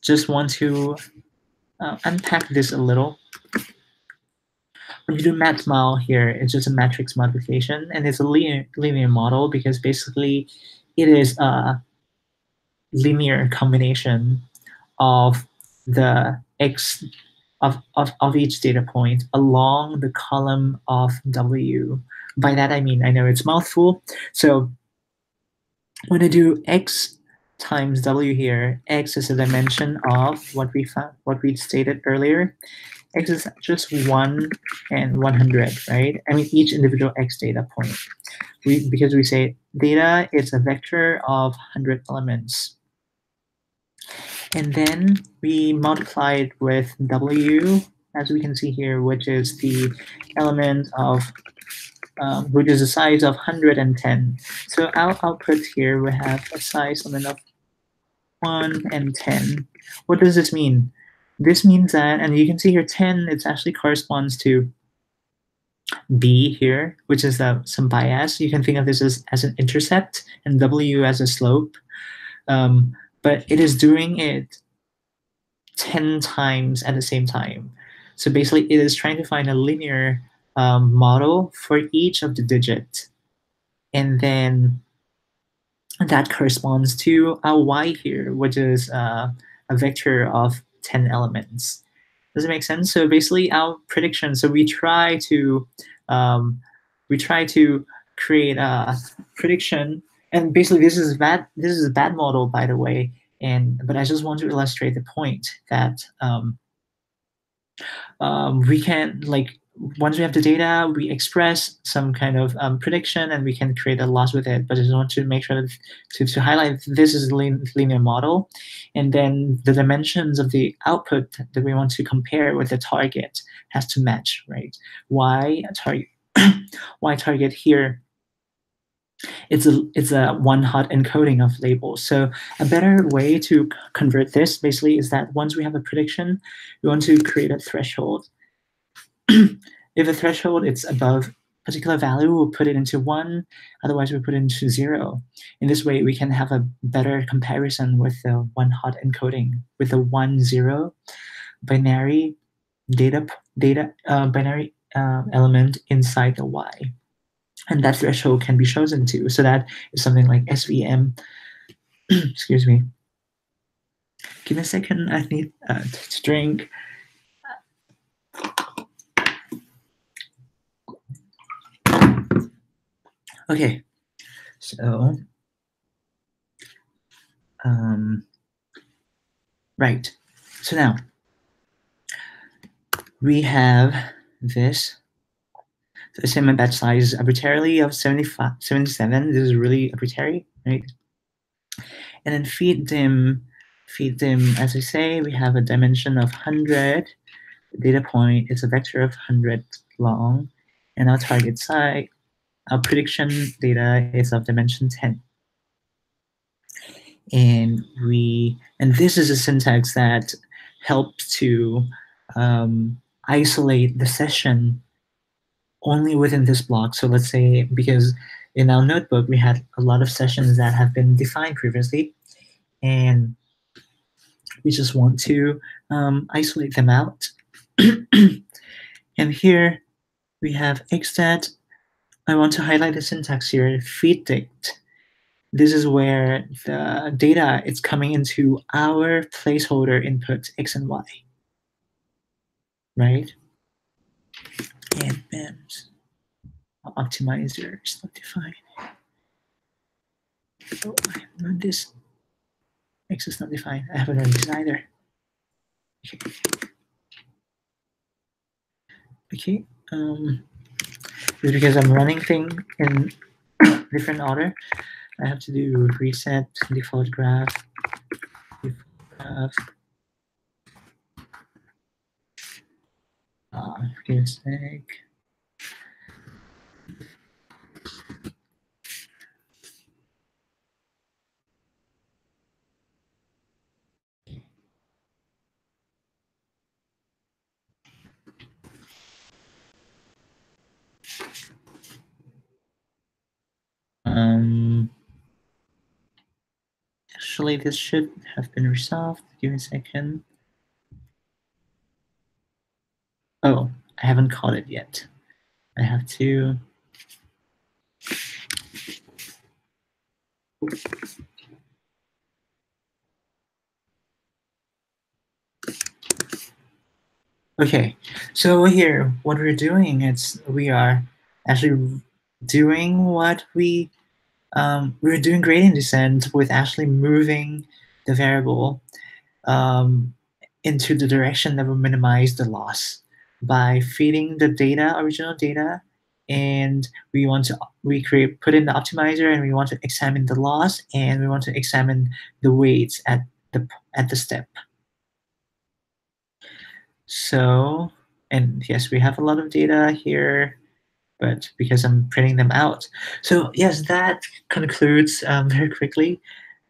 just want to unpack this a little. When you do mathmal here, it's just a matrix modification, and it's a linear model because basically it is a linear combination of the x of each data point along the column of W. By that I mean, I know it's mouthful. So when I do x times W here, x is a dimension of what we stated earlier. X is just 1 and 100, right? I mean, each individual x data point. Because we say data is a vector of 100 elements. And then we multiply it with W, as we can see here, which is the element of, which is a size of 110. So our output here, we have a size element of 1 and 10. What does this mean? This means that, and you can see here 10, it actually corresponds to B here, which is some bias. You can think of this as an intercept and W as a slope. But it is doing it 10 times at the same time. So basically, it is trying to find a linear model for each of the digits. And then that corresponds to our y here, which is a vector of 10 elements. Does it make sense? So basically, our prediction. So we try to create a prediction, and basically, this is a bad model, by the way. But I just want to illustrate the point that we can, like, once we have the data, we express some kind of prediction, and we can create a loss with it. But I just want to make sure that to highlight this is a linear model, and then the dimensions of the output that we want to compare with the target has to match, right? Y target here. It's a one-hot encoding of labels. So a better way to convert this basically is that once we have a prediction, we want to create a threshold. If a threshold is above a particular value, we'll put it into 1. Otherwise, we put it into 0. In this way, we can have a better comparison with the one-hot encoding, with the 1-0 binary binary element inside the Y. And that threshold can be chosen too. So that is something like SVM. Excuse me. Give me a second. I need to drink. Okay. So, right. So now we have this. So assume my batch size is arbitrarily of 77. This is really arbitrary, right? And then feed them, as I say, we have a dimension of 100. The data point is a vector of 100 long. And our target size, our prediction data is of dimension 10. And this is a syntax that helps to isolate the session only within this block. So let's say, because in our notebook, we had a lot of sessions that have been defined previously, and we just want to isolate them out. And here we have xstat. I want to highlight the syntax here, feed dict. This is where the data is coming into our placeholder input x and y, right? And BEMS. Optimizer is not defined. Oh, I haven't run this. X is not defined. I haven't run this either. Okay. It's because I'm running thing in different order. I have to do reset default graph. Give a sec. Hopefully this should have been resolved. Give me a second. Oh, I haven't called it yet. I have to. Okay, so here, what we're doing is we are actually doing what we're doing gradient descent with actually moving the variable into the direction that will minimize the loss by feeding the original data, and put in the optimizer, and we want to examine the loss, and we want to examine the weights at the step. So, and yes, we have a lot of data here, but because I'm printing them out. So yes, that concludes very quickly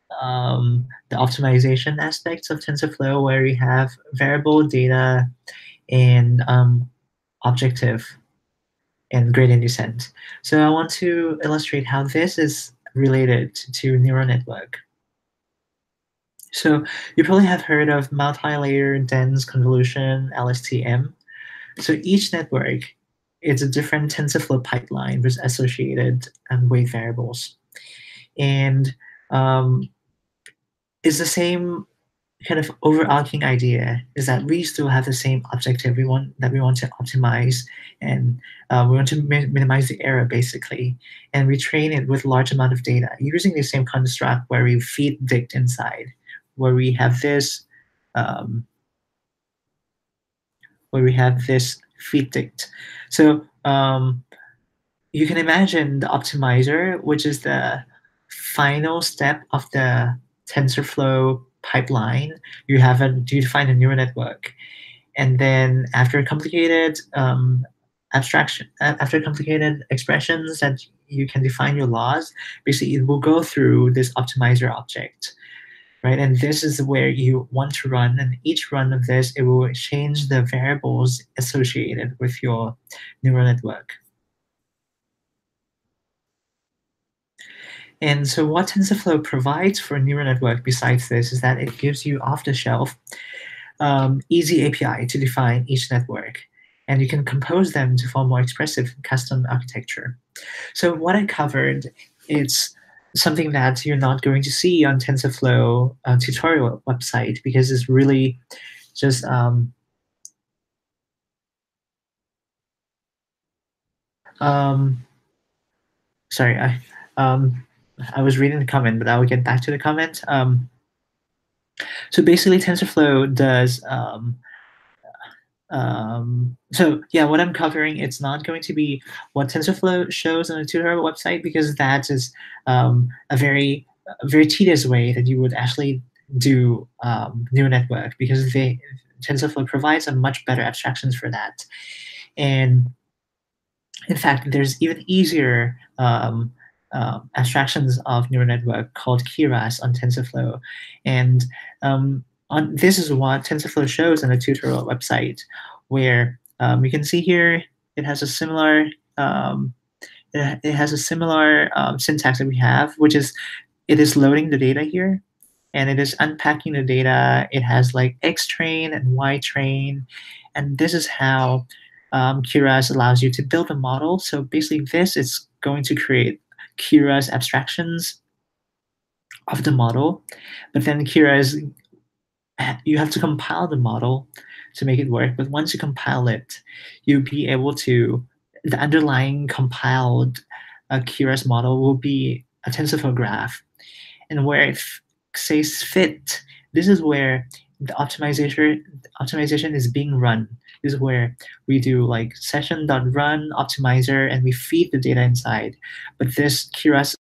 the optimization aspects of TensorFlow, where we have variable data and objective and gradient descent. So I want to illustrate how this is related to neural network. So you probably have heard of multi-layer dense convolution, LSTM. So each network is a different TensorFlow pipeline with associated weight variables. And it's the same kind of overarching idea, is that we still have the same objective we want to optimize, and we want to minimize the error basically, and we train it with large amount of data using the same construct where we feed dict inside, where we have this feed dict. So you can imagine the optimizer, which is the final step of the TensorFlow pipeline. You define a neural network, and then after complicated expressions that you can define your laws, basically it will go through this optimizer object, right? And this is where you want to run, and each run of this, it will change the variables associated with your neural network. And so what TensorFlow provides for a neural network besides this is that it gives you off-the-shelf easy API to define each network, and you can compose them to form more expressive custom architecture. So what I covered, it's something that you're not going to see on TensorFlow tutorial website, because it's really just sorry, I was reading the comment, but I will get back to the comment. So basically, TensorFlow does. So yeah, what I'm covering, it's not going to be what TensorFlow shows on the tutorial website, because that is a very tedious way that you would actually do neural network, because TensorFlow provides a much better abstractions for that. And in fact, there's even easier abstractions of neural network called Keras on TensorFlow. And this is what TensorFlow shows on the tutorial website, where you can see here it has a similar syntax that we have, which is it is loading the data here, and it is unpacking the data. It has like X train and Y train, and this is how Keras allows you to build a model. So basically, this is going to create Keras abstractions of the model, but then Keras, you have to compile the model to make it work. But once you compile it, you'll be able to, the underlying compiled Keras model will be a TensorFlow graph. And where it says fit, this is where the optimization is being run. This is where we do like session.run optimizer, and we feed the data inside. But this Keras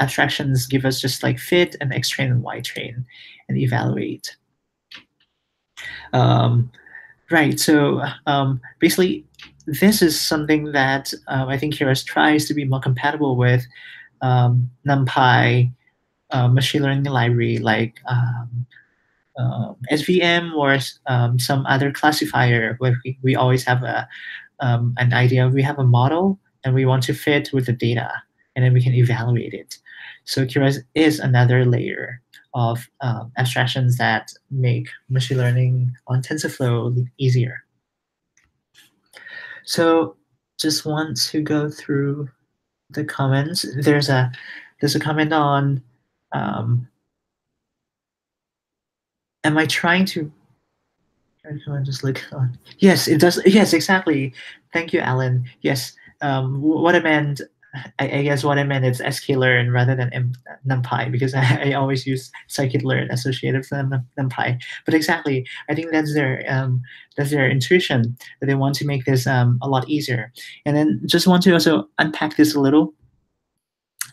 abstractions give us just like fit and X train and Y train and evaluate. Right, so basically, this is something that I think Keras tries to be more compatible with NumPy machine learning library like SVM or some other classifier, where we always have an idea. We have a model and we want to fit with the data, and then we can evaluate it. So Keras is another layer of abstractions that make machine learning on TensorFlow easier. So just want to go through the comments. There's a comment on am I trying to just look on? Yes, it does. Yes, exactly. Thank you, Alan. Yes. What I meant, I guess what I meant is sklearn rather than numpy, because I always use scikit-learn associated with numpy. But exactly, I think that's their intuition, that they want to make this a lot easier. And then just want to also unpack this a little.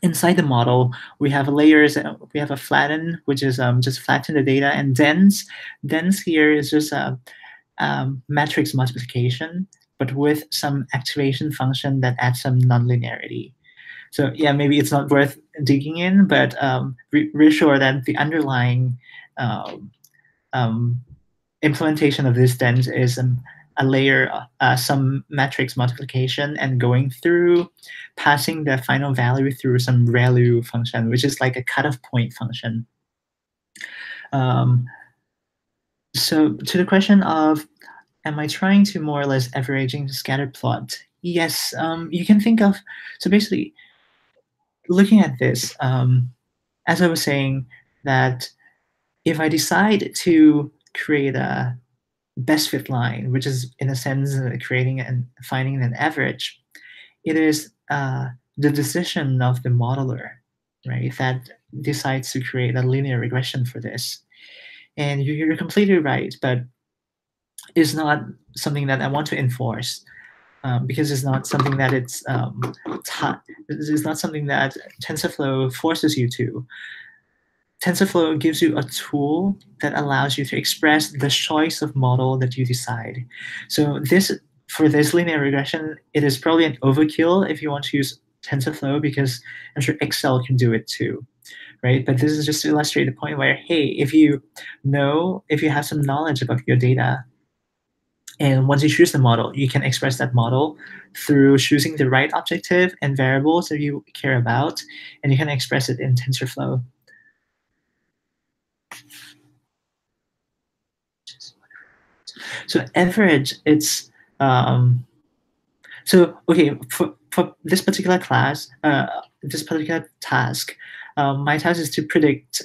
Inside the model, we have layers. We have a flatten, which is just flatten the data, and dense. Dense here is just a matrix multiplication, but with some activation function that adds some nonlinearity. So yeah, maybe it's not worth digging in, but reassure that the underlying implementation of this dense is a layer, some matrix multiplication, and going through, passing the final value through some ReLU function, which is like a cutoff point function. So to the question of, am I trying to more or less averaging scatter plot? Yes, you can think of, so basically, looking at this, as I was saying, that if I decide to create a best fit line, which is in a sense creating and finding an average, it is the decision of the modeler, right, that decides to create a linear regression for this. And you're completely right, but it's not something that I want to enforce, because it's not something that it's not something that TensorFlow forces you to. TensorFlow gives you a tool that allows you to express the choice of model that you decide. So for this linear regression, it is probably an overkill if you want to use TensorFlow, because I'm sure Excel can do it too, right? But this is just to illustrate the point where, hey, if you have some knowledge about your data, and once you choose the model, you can express that model through choosing the right objective and variables that you care about, and you can express it in TensorFlow. So average, it's so okay for this particular class, this particular task. My task is to predict,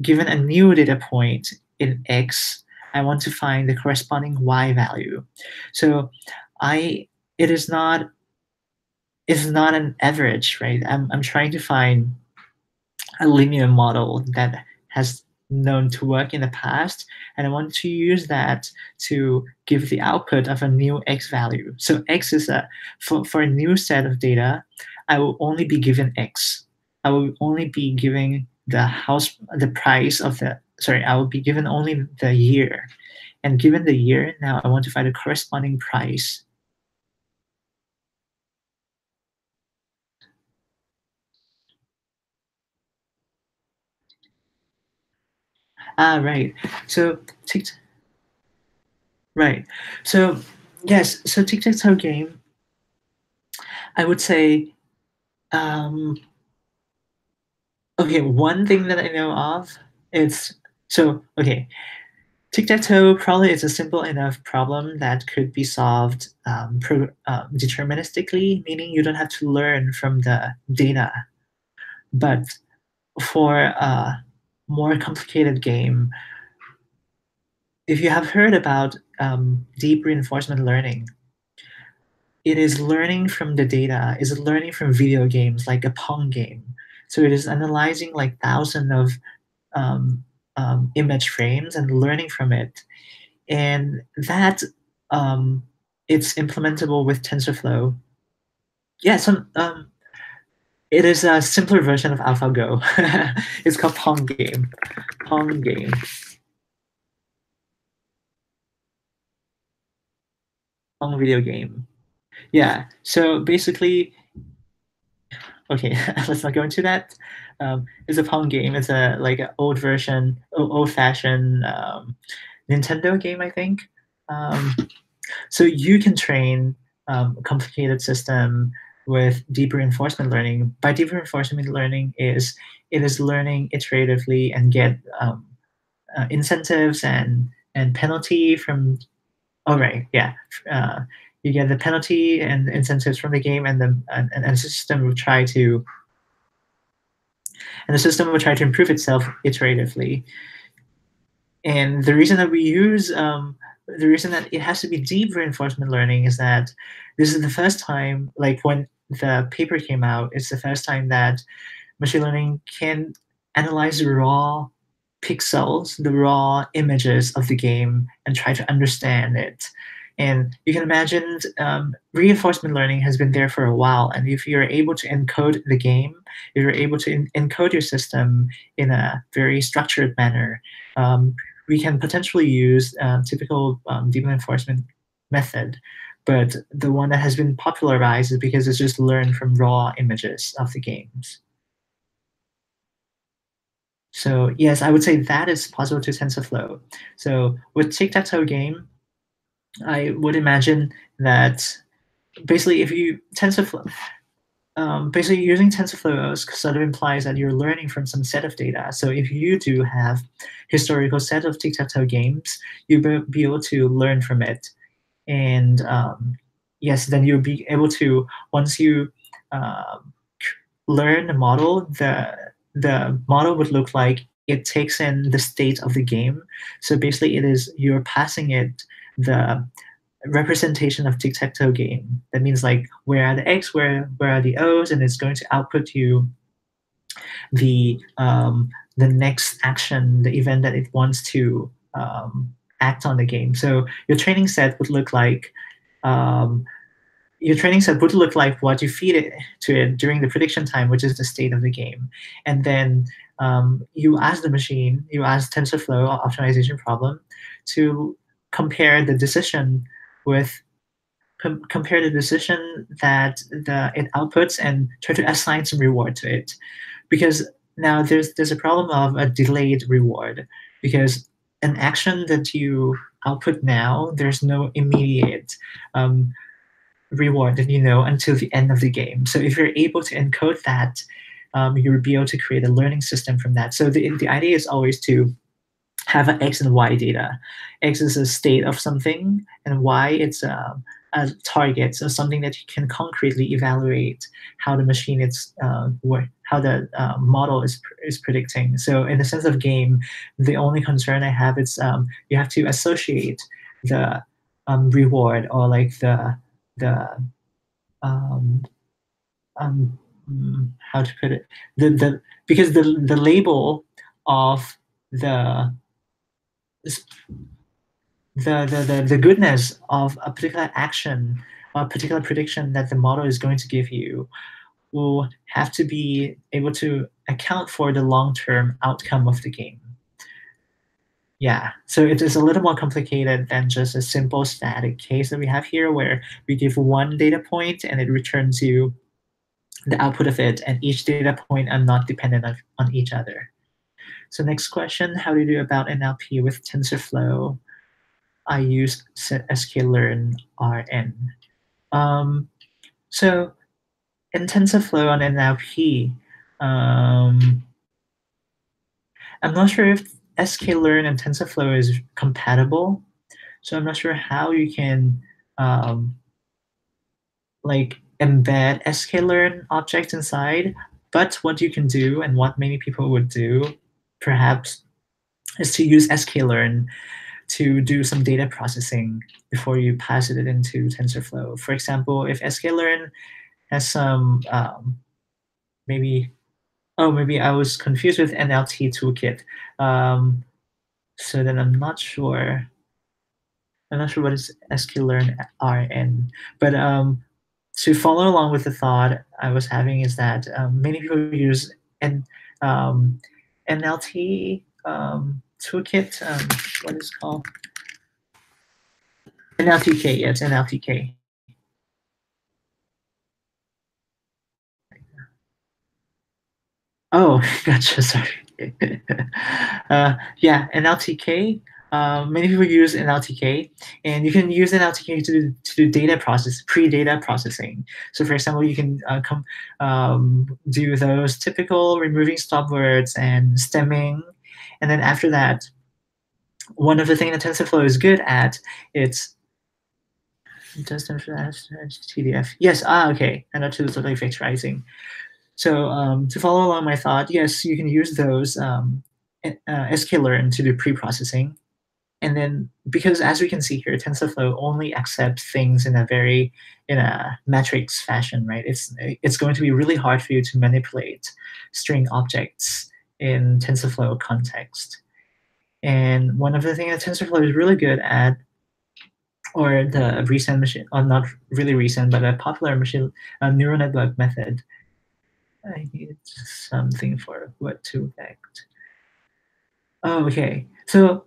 given a new data point in X, I want to find the corresponding Y value. So it is not an average, right? I'm trying to find a linear model that has known to work in the past, and I want to use that to give the output of a new X value. So X is for a new set of data, I will only be given X. I will only be giving the price of I will be given only the year. And given the year, now I want to find a corresponding price. Right. So right. So yes. So Tic-Tac-Toe Game, I would say, okay, one thing that I know of is, okay, Tic-Tac-Toe probably is a simple enough problem that could be solved deterministically, meaning you don't have to learn from the data. But for a more complicated game, if you have heard about deep reinforcement learning, it is learning from the data, is learning from video games like a Pong game. So it is analyzing like thousands of image frames and learning from it. And that it's implementable with TensorFlow. Yeah, it is a simpler version of AlphaGo. It's called Pong Game. Pong Game. Pong video game. Yeah. So basically, okay, let's not go into that. It's a Pong game. It's like an old-fashioned Nintendo game, I think. So you can train a complicated system with deep reinforcement learning. By deep reinforcement learning is it is learning iteratively and get incentives and penalty from. Oh right, yeah. You get the penalty and incentives from the game, and the system will try to improve itself iteratively. And the reason that we use the reason that it has to be deep reinforcement learning is that this is the first time, like when the paper came out, it's the first time that machine learning can analyze raw pixels, the raw images of the game, and try to understand it. And you can imagine reinforcement learning has been there for a while. And if you're able to encode the game, if you're able to encode your system in a very structured manner, we can potentially use typical deep reinforcement method. But the one that has been popularized is because it's just learned from raw images of the games. So yes, I would say that is possible to TensorFlow. So with Tic-Tac-Toe Game, I would imagine that basically if you TensorFlow, basically using TensorFlow sort of implies that you're learning from some set of data. So if you do have historical set of Tic-Tac-Toe games, you'll be able to learn from it. And yes, then you'll be able to, once you learn the model, the model would look like it takes in the state of the game. So basically you're passing it the representation of tic-tac-toe game. That means like where are the X, where are the O's, and it's going to output you the next action, the event that it wants to act on the game. So your training set would look like what you feed it to it during the prediction time, which is the state of the game. And then you ask TensorFlow optimization problem to compare the decision that it outputs and try to assign some reward to it. Because now there's a problem of a delayed reward, because an action that you output now, there's no immediate reward that you know until the end of the game. So if you're able to encode that, you'll be able to create a learning system from that. So the idea is always to have an X and Y data. X is a state of something, and Y it's a target, so something that you can concretely evaluate how the machine how the model is predicting. So in the sense of game, the only concern I have is you have to associate the reward, or like the um, how to put it, because the label of the goodness of a particular action or a particular prediction that the model is going to give you will have to be able to account for the long-term outcome of the game. Yeah, so it is a little more complicated than just a simple static case that we have here, where we give one data point and it returns you the output of it, and each data point are not dependent on each other. So next question, how do you do about NLP with TensorFlow? I use sklearn RN. So in TensorFlow on NLP, I'm not sure if sklearn and TensorFlow is compatible. So I'm not sure how you can like embed sklearn objects inside. But what you can do, and what many people would do, perhaps, is to use sklearn to do some data processing before you pass it into TensorFlow. For example, if sklearn has some maybe I was confused with NLT toolkit. So then I'm not sure what is sklearn RN. But to follow along with the thought I was having is that many people use NLT toolkit. What is it called? NLTK, yes, NLTK. Oh, gotcha, sorry. Yeah, NLTK Many people use NLTK, and you can use NLTK to do pre-data processing. So, for example, you can do those typical removing stop words and stemming, and then after that, one of the things that TensorFlow is good at, it's does TDF. Yes, okay, and that's totally factorizing. So to follow along my thought, yes, you can use those sklearn to do pre-processing. And then, because as we can see here, TensorFlow only accepts things in a matrix fashion, right? It's going to be really hard for you to manipulate string objects in TensorFlow context. And one of the things that TensorFlow is really good at, or the recent machine, or not really recent, but a popular neural network method. I need something for what to affect. Oh, okay. So,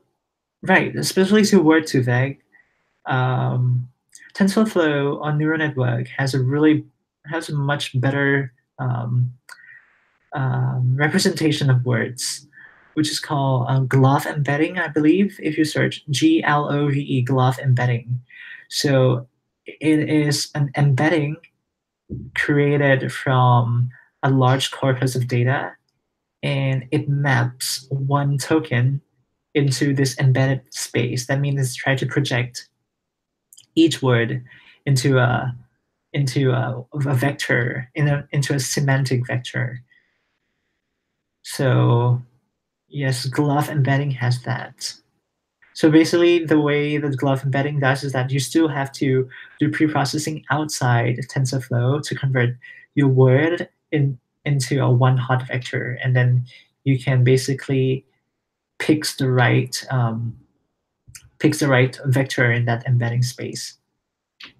right, especially to word to vec, TensorFlow on neural network has a much better representation of words, which is called glove embedding, I believe. If you search GLOVE, glove embedding, so it is an embedding created from a large corpus of data, and it maps one token into this embedded space. That means it's trying to project each word into a vector, into a semantic vector. So yes, glove embedding has that. So basically, the way that glove embedding does is that you still have to do pre-processing outside TensorFlow to convert your word into a one-hot vector, and then you can basically picks the right vector in that embedding space,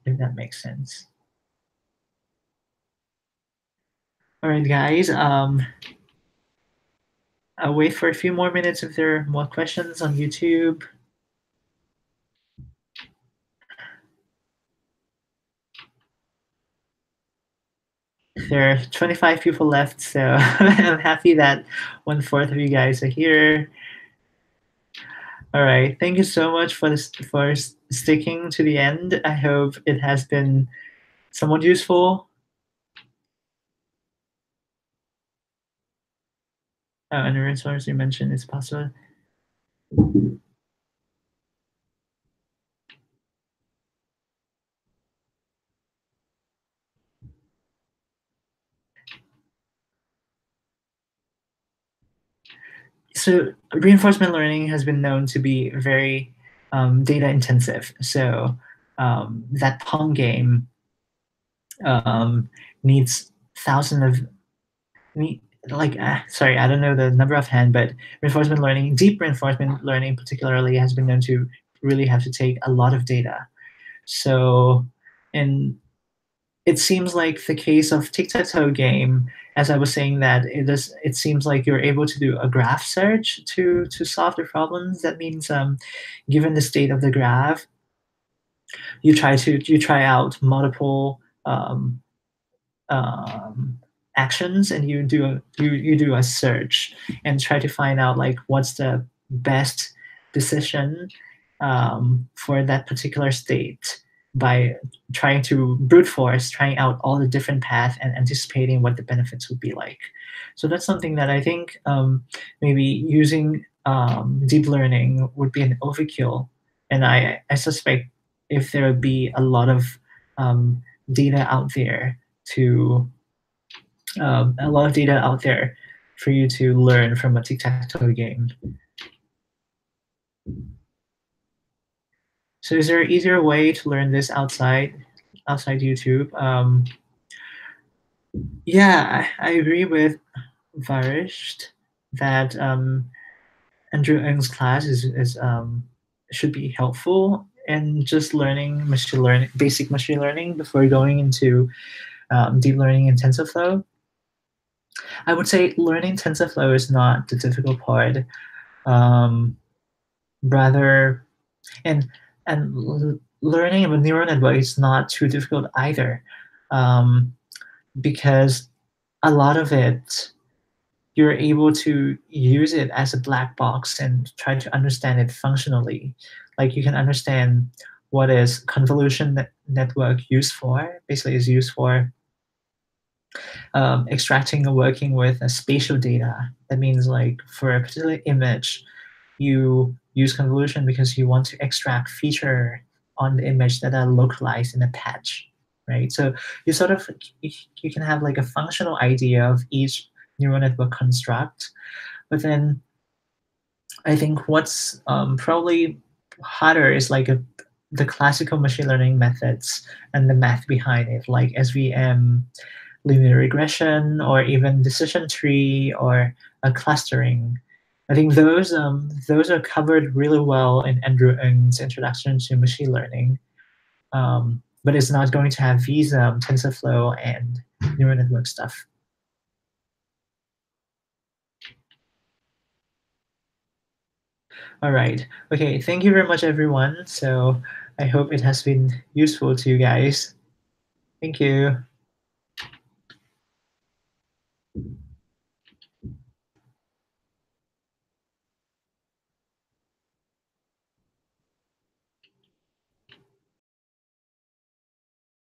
if that makes sense. All right, guys. I'll wait for a few more minutes if there are more questions on YouTube. There are 25 people left, so I'm happy that 1/4 of you guys are here. All right, thank you so much for sticking to the end. I hope it has been somewhat useful. And the resource you mentioned is possible. So reinforcement learning has been known to be very data intensive. So that Pong game needs thousands of sorry, I don't know the number offhand, but reinforcement learning, deep reinforcement learning particularly, has been known to really have to take a lot of data. So, and it seems like the case of Tic-Tac-Toe Game, as I was saying, that it seems like you're able to do a graph search to solve the problems. That means, given the state of the graph, you try out multiple actions, and you do a search and try to find out like what's the best decision for that particular state, by trying to brute force, trying out all the different paths and anticipating what the benefits would be like. So that's something that I think maybe using deep learning would be an overkill. And I suspect if there would be a lot of data out there for you to learn from a tic-tac-toe game. So is there an easier way to learn this outside YouTube? Yeah, I agree with Varisht that Andrew Ng's class should be helpful in just learning basic machine learning before going into deep learning in TensorFlow. I would say learning TensorFlow is not the difficult part. Rather, and learning a neural network is not too difficult either, because a lot of it you're able to use it as a black box and try to understand it functionally. Like you can understand what is convolution network used for. Basically, is used for extracting and working with spatial data. That means like for a particular image, you use convolution because you want to extract feature on the image that are localized in a patch, right? So you sort of you can have like a functional idea of each neural network construct, but then I think what's probably harder is like the classical machine learning methods and the math behind it, like SVM, linear regression, or even decision tree or a clustering. I think those are covered really well in Andrew Ng's introduction to machine learning, but it's not going to have these TensorFlow and neural network stuff. All right. Okay. Thank you very much, everyone. So I hope it has been useful to you guys. Thank you.